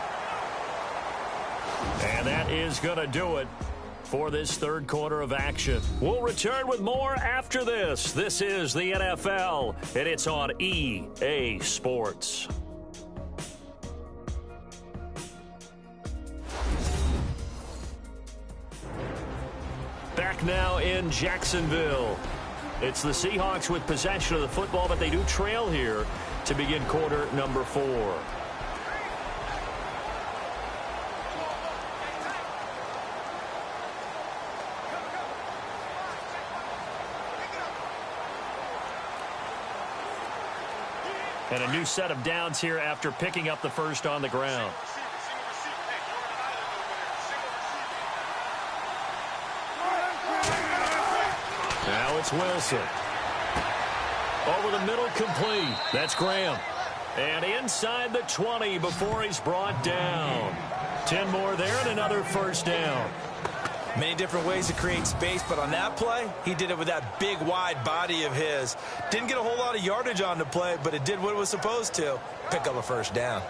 And that is going to do it for this third quarter of action. We'll return with more after this. This is the NFL, and it's on EA Sports. Back now in Jacksonville. It's the Seahawks with possession of the football, but they do trail here to begin quarter number 4. And a new set of downs here after picking up the first on the ground. Now it's Wilson. Over the middle, complete. That's Graham. And inside the 20 before he's brought down. 10 more there and another first down. Many different ways to create space, but on that play, he did it with that big, wide body of his. Didn't get a whole lot of yardage on the play, but it did what it was supposed to. Pick up a first down.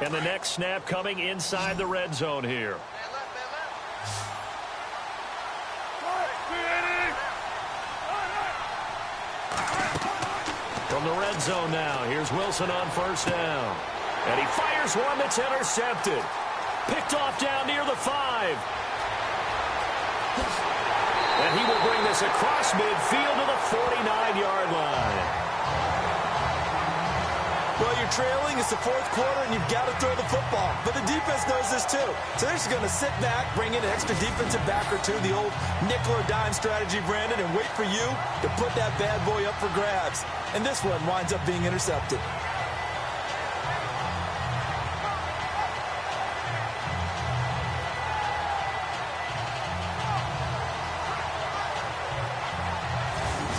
And the next snap coming inside the red zone here. From the red zone now, here's Wilson on first down. And he fires one that's intercepted. Picked off down near the 5. And he will bring this across midfield to the 49-yard line. Well, you're trailing. It's the fourth quarter, and you've got to throw the football. But the defense knows this, too. So they're just going to sit back, bring in an extra defensive back or two, the old nickel or dime strategy, Brandon, and wait for you to put that bad boy up for grabs. And this one winds up being intercepted.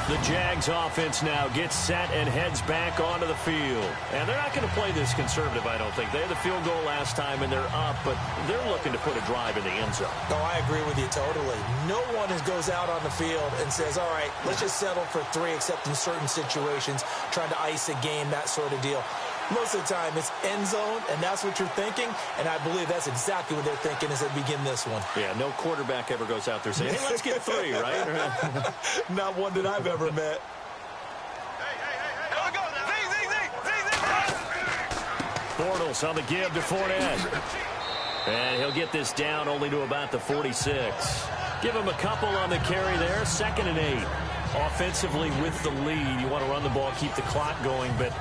The Jags offense now gets set and heads back onto the field. And they're not going to play this conservative, I don't think. They had the field goal last time, and they're up, but they're looking to put a drive in the end zone. Oh, I agree with you totally. No one goes out on the field and says, all right, let's just settle for 3, except in certain situations, trying to ice a game, that sort of deal. Most of the time, it's end zone, and that's what you're thinking, and I believe that's exactly what they're thinking as they begin this one. Yeah, no quarterback ever goes out there saying, hey, let's get 3, right? Not one that I've ever met. Bortles on the give to Fournette. And he'll get this down only to about the 46. Give him a couple on the carry there, 2nd and 8. Offensively with the lead, you want to run the ball, keep the clock going, but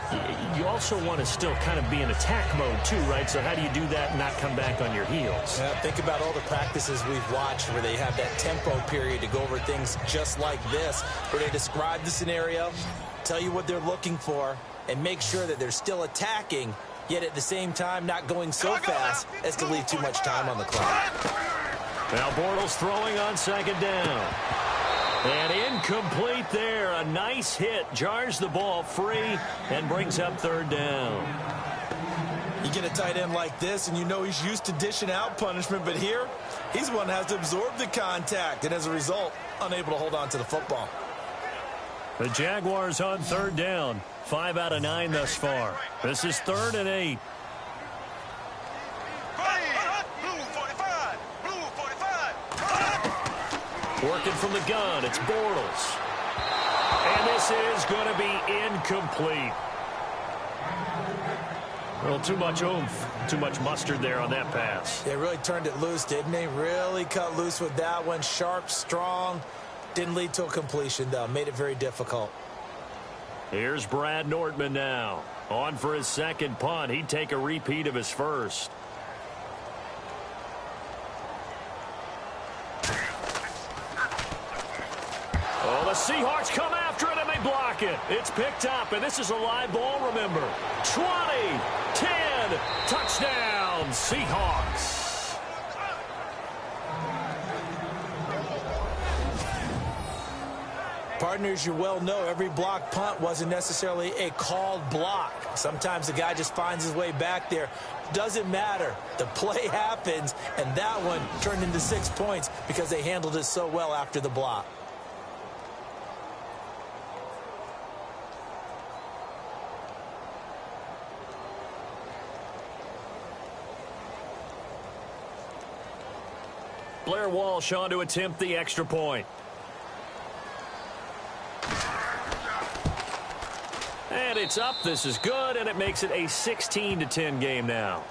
you also want to still kind of be in attack mode too, right? So how do you do that and not come back on your heels? Yeah, think about all the practices we've watched where they have that tempo period to go over things just like this, where they describe the scenario, tell you what they're looking for, and make sure that they're still attacking, yet at the same time not going so fast as to leave too much time on the clock. Now Bortles throwing on 2nd down. And incomplete there. A nice hit. Jars the ball free and brings up 3rd down. You get a tight end like this, and you know he's used to dishing out punishment, but here, he's one that has to absorb the contact, and as a result, unable to hold on to the football. The Jaguars on 3rd down. 5 out of 9 thus far. This is 3rd and 8. Working from the gun, it's Bortles. And this is going to be incomplete. Well, too much oomph, too much mustard there on that pass. They really turned it loose, didn't they? Really cut loose with that one. Sharp, strong. Didn't lead to a completion, though. Made it very difficult. Here's Brad Nortman now. On for his 2nd punt. He'd take a repeat of his first. Oh, the Seahawks come after it, and they block it. It's picked up, and this is a live ball, remember. 20, 10, touchdown, Seahawks. Partners, you well know every block punt wasn't necessarily a called block. Sometimes the guy just finds his way back there. Doesn't matter. The play happens, and that one turned into 6 points because they handled it so well after the block. Blair Walsh on to attempt the extra point. And it's up. This is good, and it makes it a 16-10 game now.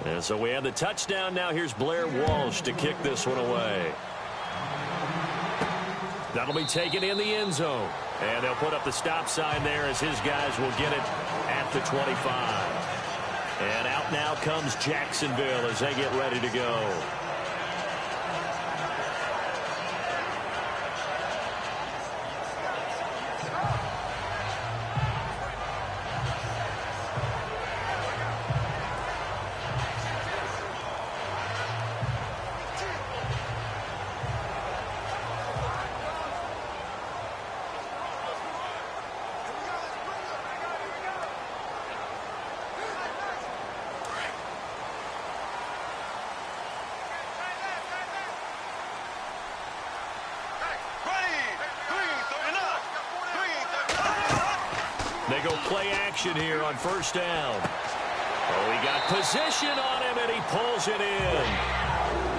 And so we have the touchdown. Now here's Blair Walsh to kick this one away. That'll be taken in the end zone. And they'll put up the stop sign there as his guys will get it at the 25. And out now comes Jacksonville as they get ready to go. They go play action here on first down. Oh, he got position on him, and he pulls it in.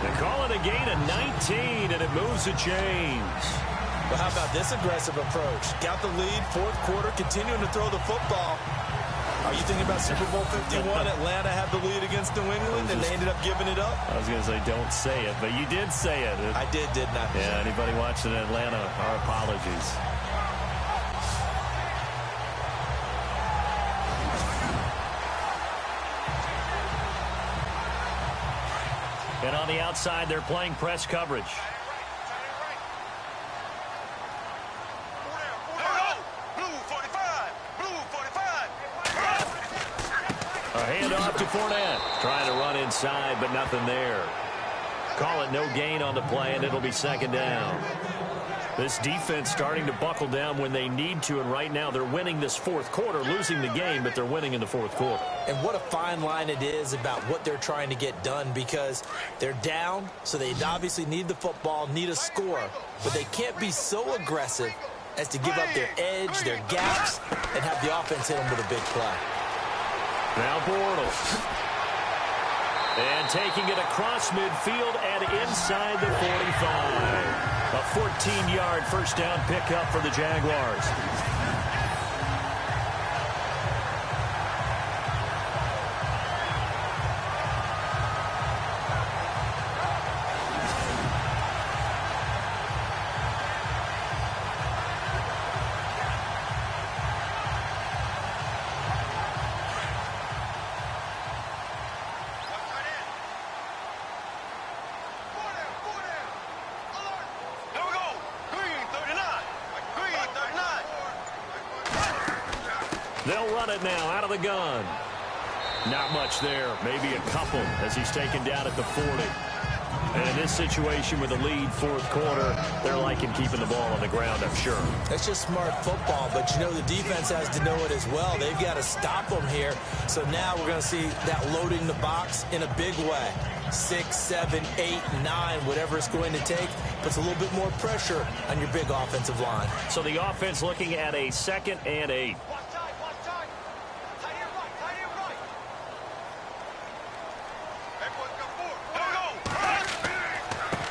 They call it a gain of 19, and it moves the chains. Well, how about this aggressive approach? Got the lead, fourth quarter, continuing to throw the football. Are you thinking about Super Bowl 51? Atlanta had the lead against New England, and they ended up giving it up? I was going to say don't say it, but you did say it. I did, didn't I? Yeah, anybody watching Atlanta, our apologies. And on the outside, they're playing press coverage. A handoff to Fournette. Trying to run inside, but nothing there. Call it no gain on the play, and it'll be second down. This defense starting to buckle down when they need to, and right now they're winning this fourth quarter, losing the game, but they're winning in the fourth quarter. And what a fine line it is about what they're trying to get done, because they're down, so they obviously need the football, need a score, but they can't be so aggressive as to give up their edge, their gaps, and have the offense hit them with a big play. Now Bortles. And taking it across midfield and inside the 45. A 14-yard first down pickup for the Jaguars. They'll run it now out of the gun. Not much there. Maybe a couple as he's taken down at the 40. And in this situation with the lead fourth quarter, they're liking keeping the ball on the ground, I'm sure. That's just smart football, but you know the defense has to know it as well. They've got to stop them here. So now we're going to see that loading the box in a big way. 6, 7, 8, 9, whatever it's going to take, puts a little bit more pressure on your big offensive line. So the offense looking at a 2nd and 8.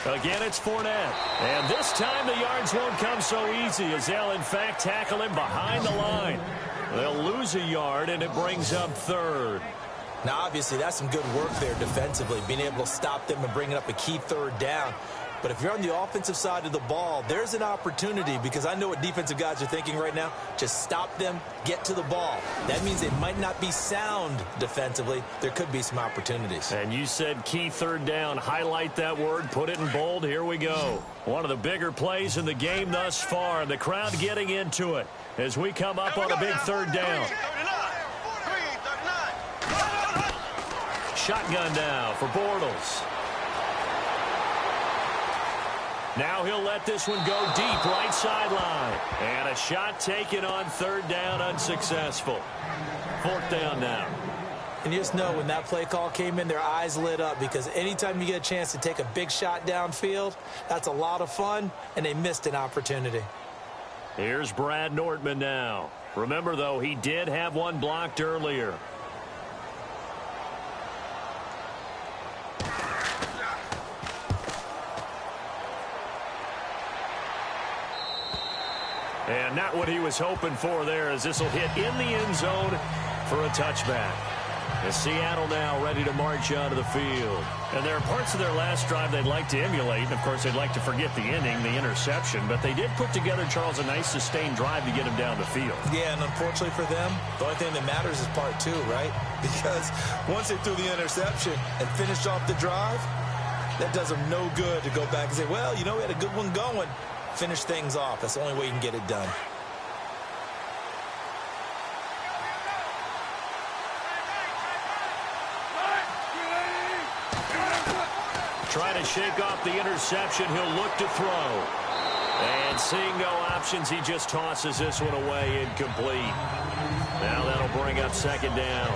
Again, it's Fournette. And this time the yards won't come so easy as they'll, in fact, tackle him behind the line. They'll lose a yard, and it brings up 3rd. Now, obviously, that's some good work there defensively, being able to stop them and bringing up a key 3rd down. But if you're on the offensive side of the ball, there's an opportunity, because I know what defensive guys are thinking right now. Just stop them, get to the ball. That means they might not be sound defensively. There could be some opportunities. And you said key 3rd down. Highlight that word, put it in bold. Here we go. One of the bigger plays in the game thus far. The crowd getting into it as we come up on a big 3rd down. Shotgun now for Bortles. Now he'll let this one go deep, right sideline. And a shot taken on 3rd down, unsuccessful. 4th down now. And you just know when that play call came in, their eyes lit up, because anytime you get a chance to take a big shot downfield, that's a lot of fun, and they missed an opportunity. Here's Brad Nortman now. Remember, though, he did have one blocked earlier. And not what he was hoping for there, as this will hit in the end zone for a touchback. As Seattle now ready to march onto the field. And there are parts of their last drive they'd like to emulate. And, of course, they'd like to forget the inning, the interception. But they did put together, Charles, a nice sustained drive to get him down the field. Yeah, and unfortunately for them, the only thing that matters is part 2, right? Because once they threw the interception and finished off the drive, that does them no good to go back and say, well, you know, we had a good one going. Finish things off. That's the only way you can get it done. Trying to shake off the interception. He'll look to throw. And seeing no options, he just tosses this one away, incomplete. Now that'll bring up 2nd down.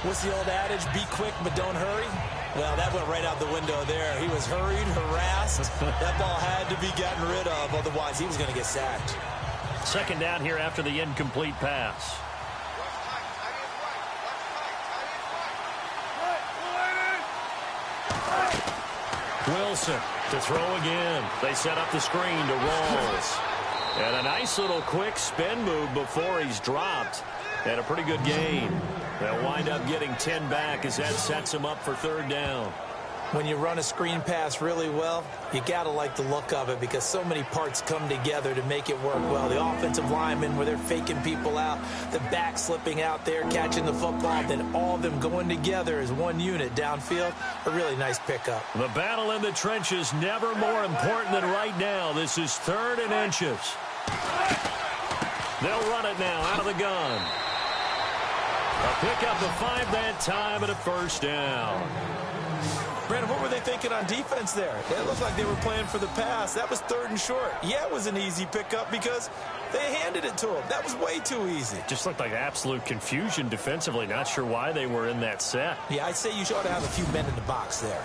What's the old adage? Be quick, but don't hurry. Well, that went right out the window there. He was hurried, harassed. That ball had to be gotten rid of, otherwise he was going to get sacked. 2nd down here after the incomplete pass. Wilson to throw again. They set up the screen to Rawls. And a nice little quick spin move before he's dropped. And a pretty good gain. They'll wind up getting 10 back as that sets him up for third down. When you run a screen pass really well, you got to like the look of it because so many parts come together to make it work well. The offensive linemen, where they're faking people out, the back slipping out there, catching the football, then all of them going together as one unit downfield. A really nice pickup. The battle in the trenches never more important than right now. This is 3rd and inches. They'll run it now out of the gun. A pickup of 5 that time and a first down. Brandon, what were they thinking on defense there? It looked like they were playing for the pass. That was 3rd and short. Yeah, it was an easy pickup because they handed it to him. That was way too easy. Just looked like absolute confusion defensively. Not sure why they were in that set. Yeah, I'd say you ought to have a few men in the box there.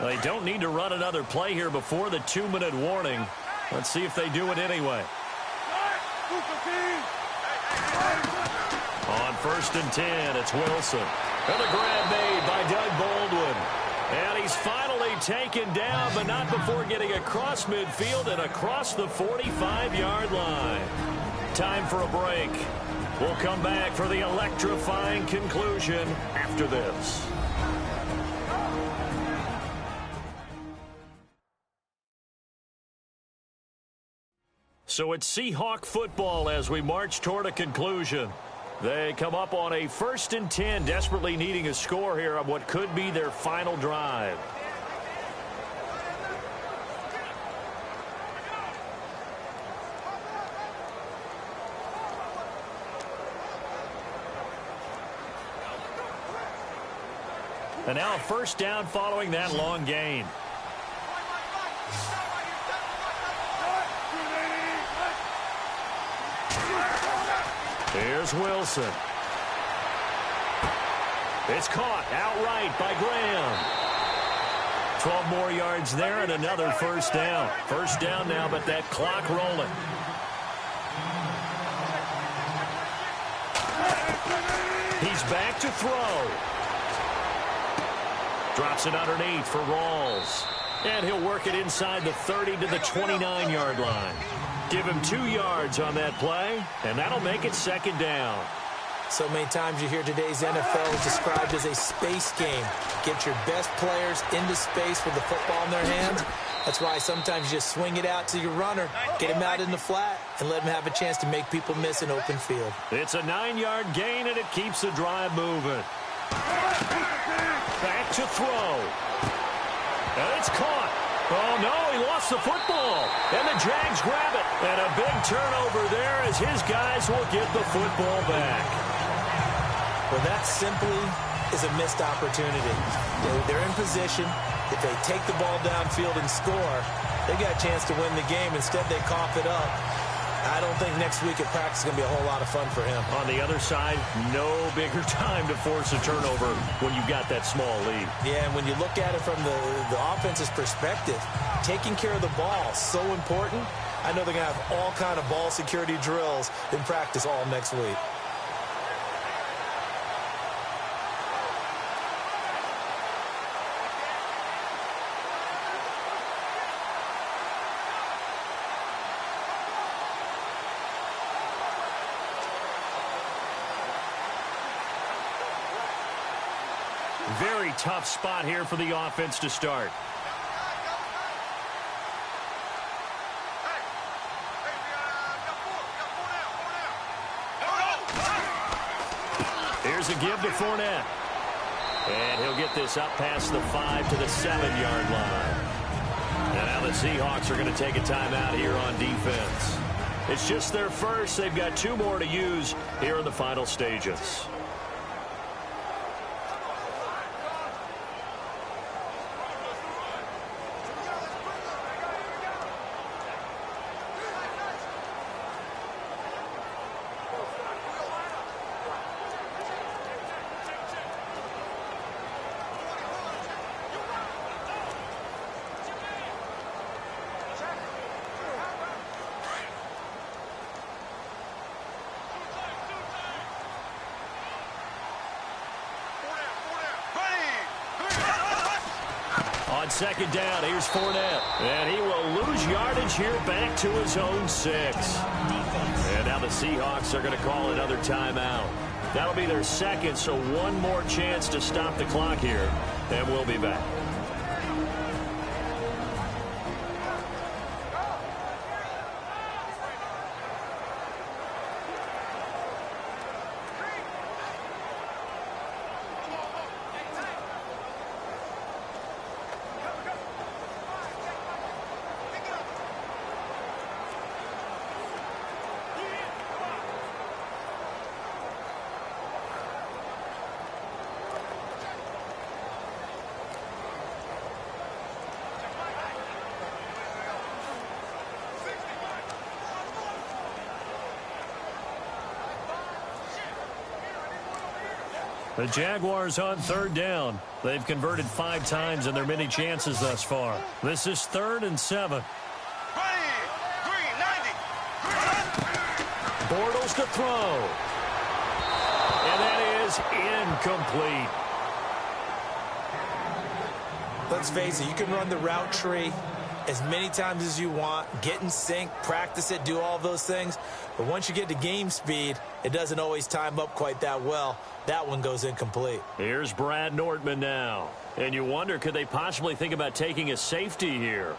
They don't need to run another play here before the 2-minute warning. Let's see if they do it anyway. On 1st and 10, it's Wilson. And a grab made by Doug Baldwin. And he's finally taken down, but not before getting across midfield and across the 45-yard line. Time for a break. We'll come back for the electrifying conclusion after this. So it's Seahawk football as we march toward a conclusion. They come up on a 1st and 10, desperately needing a score here on what could be their final drive. And now a first down following that long gain. Here's Wilson. It's caught outright by Graham. 12 more yards there and another first down. First down now, but that clock rolling. He's back to throw. Drops it underneath for Rawls. And he'll work it inside the 30 to the 29-yard line. Give him 2 yards on that play, and that'll make it second down. So many times you hear today's NFL is described as a space game. Get your best players into space with the football in their hands. That's why sometimes you just swing it out to your runner, get him out in the flat, and let him have a chance to make people miss an open field. It's a 9-yard gain, and it keeps the drive moving. Back to throw. And it's caught. Oh, no, he lost the football. And the Jags grab it. And a big turnover there as his guys will get the football back. Well, that simply is a missed opportunity. They're in position. If they take the ball downfield and score, they got a chance to win the game. Instead, they cough it up. I don't think next week at practice is going to be a whole lot of fun for him. On the other side, no bigger time to force a turnover when you've got that small lead. Yeah, and when you look at it from the offense's perspective, taking care of the ball, so important. I know they're going to have all kind of ball security drills in practice all next week. Very tough spot here for the offense to start. Here's a give to Fournette. And he'll get this up past the 5 to the 7-yard line. And now the Seahawks are going to take a timeout here on defense. It's just their first. They've got 2 more to use here in the final stages. On second down, here's Fournette. And he will lose yardage here back to his own 6. And now the Seahawks are going to call another timeout. That'll be their second, so one more chance to stop the clock here. And we'll be back. The Jaguars on third down. They've converted 5 times in their many chances thus far. This is 3rd and 7. Green 90. Bortles to throw. And that is incomplete. Let's face it, you can run the route tree as many times as you want, get in sync, practice it, do all those things. But once you get to game speed, it doesn't always time up quite that well. That one goes incomplete. Here's Brad Nortman now. And you wonder, could they possibly think about taking a safety here?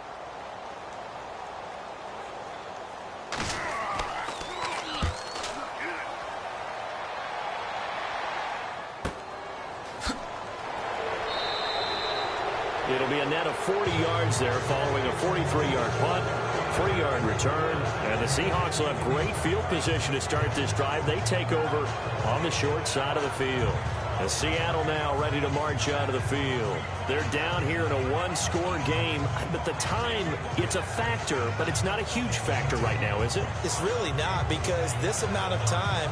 It'll be a net of 40 yards there following a 43-yard punt, 3-yard return, and the Seahawks will have great field position to start this drive. They take over on the short side of the field. And Seattle now ready to march out of the field. They're down here in a one-score game, but the time, it's a factor, but it's not a huge factor right now, is it? It's really not, because this amount of time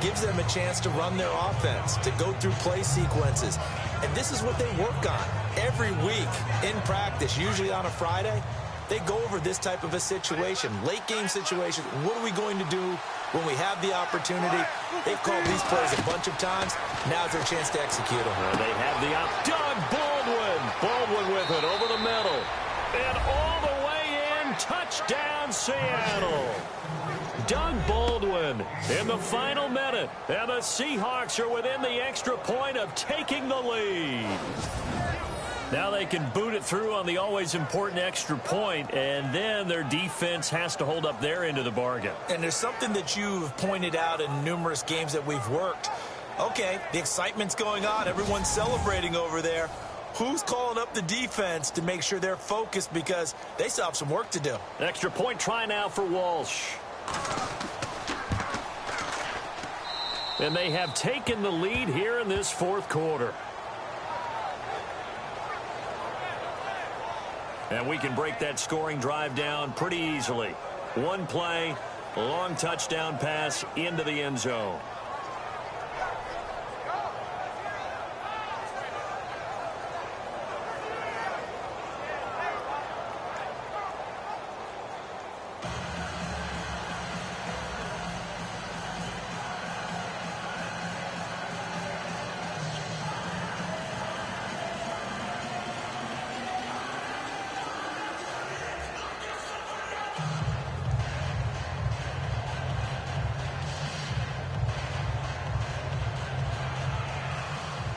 gives them a chance to run their offense, to go through play sequences. And this is what they work on every week in practice, usually on a Friday. They go over this type of a situation, late game situation. What are we going to do when we have the opportunity? They've called these plays a bunch of times. Now's their chance to execute them. They have the Doug Baldwin. Baldwin with it over the middle. And all the way in. Touchdown, Seattle. Doug Baldwin in the final minute. And the Seahawks are within the extra point of taking the lead. Now they can boot it through on the always important extra point, and then their defense has to hold up their end of the bargain. And there's something that you've pointed out in numerous games that we've worked. Okay, the excitement's going on. Everyone's celebrating over there. Who's calling up the defense to make sure they're focused, because they still have some work to do? Extra point try now for Walsh. And they have taken the lead here in this fourth quarter. And we can break that scoring drive down pretty easily. One play, a long touchdown pass into the end zone.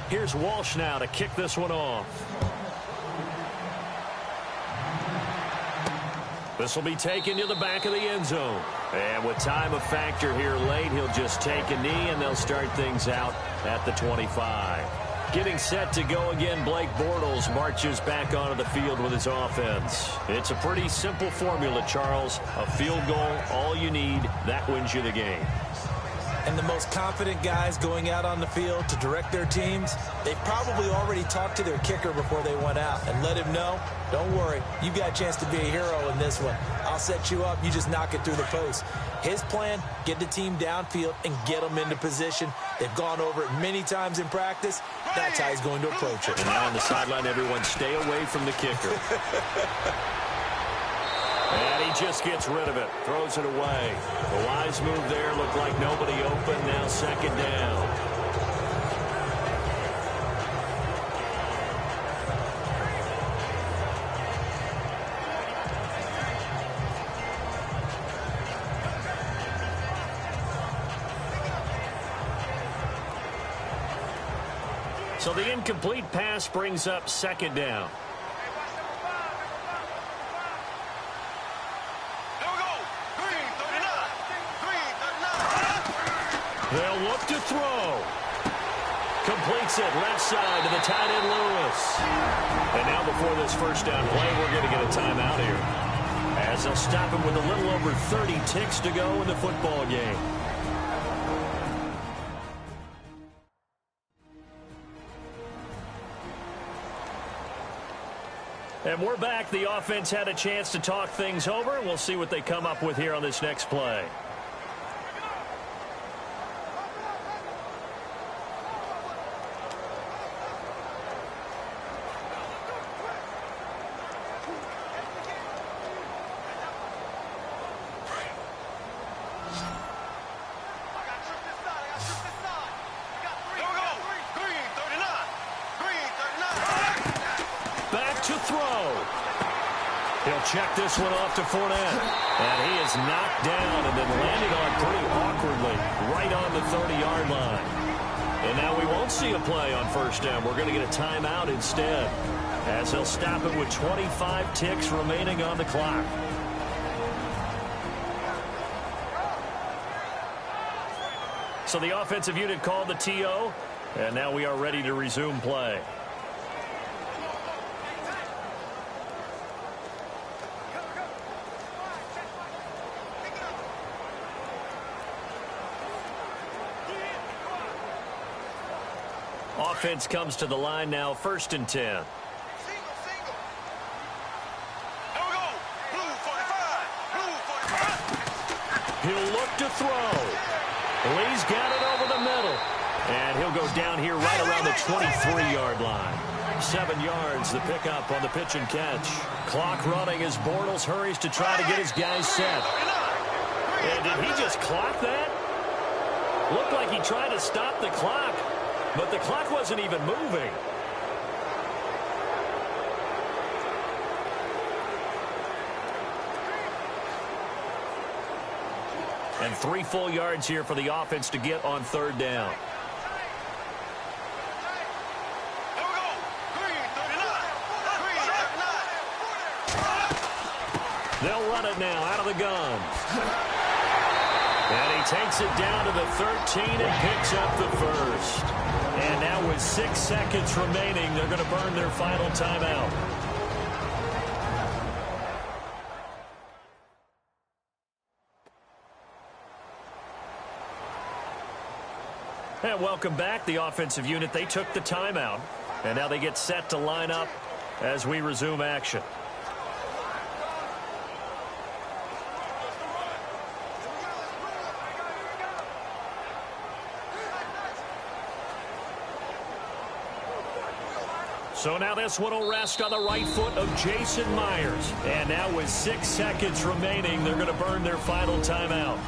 Here's Walsh now to kick this one off. This will be taken to the back of the end zone. And with time a factor here late, he'll just take a knee and they'll start things out at the 25. Getting set to go again, Blake Bortles marches back onto the field with his offense. It's a pretty simple formula, Charles. A field goal, all you need, that wins you the game. And the most confident guys going out on the field to direct their teams, they've probably already talked to their kicker before they went out and let him know, don't worry, you've got a chance to be a hero in this one. I'll set you up, you just knock it through the post. His plan, get the team downfield and get them into position. They've gone over it many times in practice. That's how he's going to approach it. And now on the sideline, everyone stay away from the kicker. And he just gets rid of it, throws it away. The wise move there, looked like nobody open, now second down. So the incomplete pass brings up second down. Here we go. Green 39. Green 39. They'll look to throw. Completes it left side to the tight end Lewis. And now before this first down play, we're going to get a timeout here, as they'll stop him with a little over 30 ticks to go in the football game. And we're back. The offense had a chance to talk things over. We'll see what they come up with here on this next play. Check this one off to Fournette. And he is knocked down and then landed on pretty awkwardly right on the 30-yard line. And now we won't see a play on first down. We're going to get a timeout instead, as they'll stop it with 25 ticks remaining on the clock. So the offensive unit called the TO, and now we are ready to resume play. Offense comes to the line now, 1st and 10. Here we go. Blue 45. Blue 45. He'll look to throw. Lee's got it over the middle. And he'll go down here right around the 23-yard line. 7 yards, the pickup on the pitch and catch. Clock running as Bortles hurries to try to get his guys set. And did he just clock that? Looked like he tried to stop the clock, but the clock wasn't even moving. And 3 full yards here for the offense to get on 3rd down. Here we go. Green 39. Green 39. They'll run it now out of the gun. And he takes it down to the 13 and picks up the first. And now with 6 seconds remaining, they're going to burn their final timeout. And welcome back. The offensive unit, they took the timeout. And now they get set to line up as we resume action. So now this one will rest on the right foot of Jason Myers. And now with 6 seconds remaining, they're going to burn their final timeout.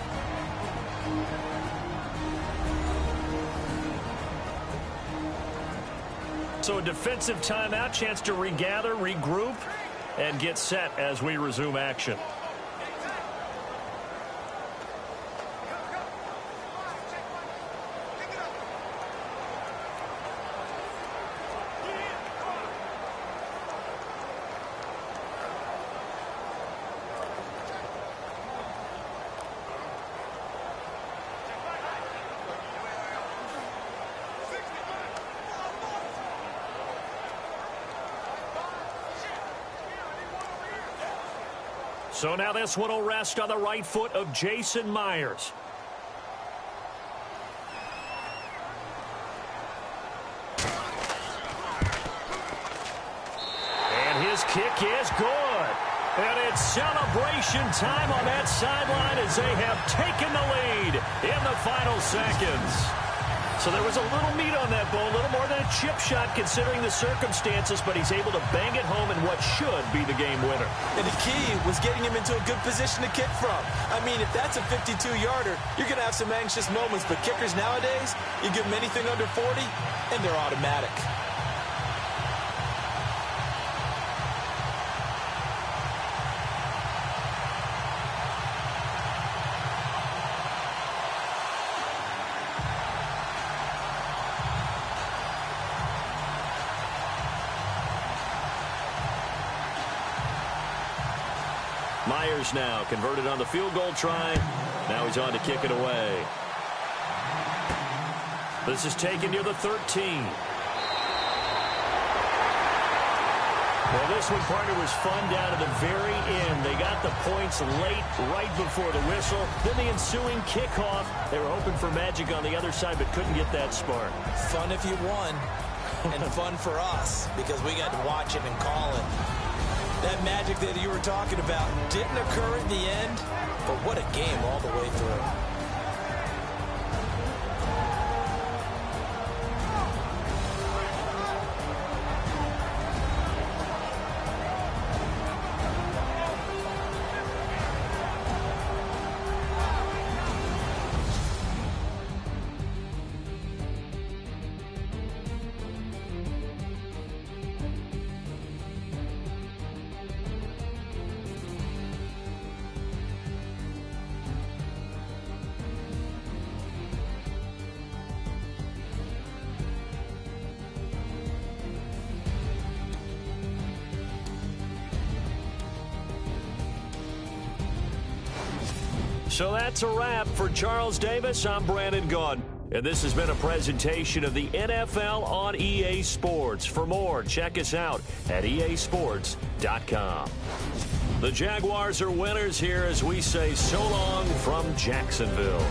So a defensive timeout, chance to regather, regroup, and get set as we resume action. So now this one will rest on the right foot of Jason Myers. And his kick is good. And it's celebration time on that sideline as they have taken the lead in the final seconds. So there was a little meat on that bone, a little more than a chip shot considering the circumstances, but he's able to bang it home in what should be the game winner. And the key was getting him into a good position to kick from. I mean, if that's a 52-yarder, you're going to have some anxious moments, but kickers nowadays, you give them anything under 40, and they're automatic. Myers now converted on the field goal try. Now he's on to kick it away. This is taken near the 13. Well, this one, partner, was fun down to the very end. They got the points late, right before the whistle. Then the ensuing kickoff. They were hoping for magic on the other side, but couldn't get that spark. Fun if you won, and fun for us, because we got to watch it and call it. That magic that you were talking about didn't occur at the end, but what a game all the way through. So that's a wrap. For Charles Davis, I'm Brandon Gaudin. And this has been a presentation of the NFL on EA Sports. For more, check us out at easports.com. The Jaguars are winners here as we say so long from Jacksonville.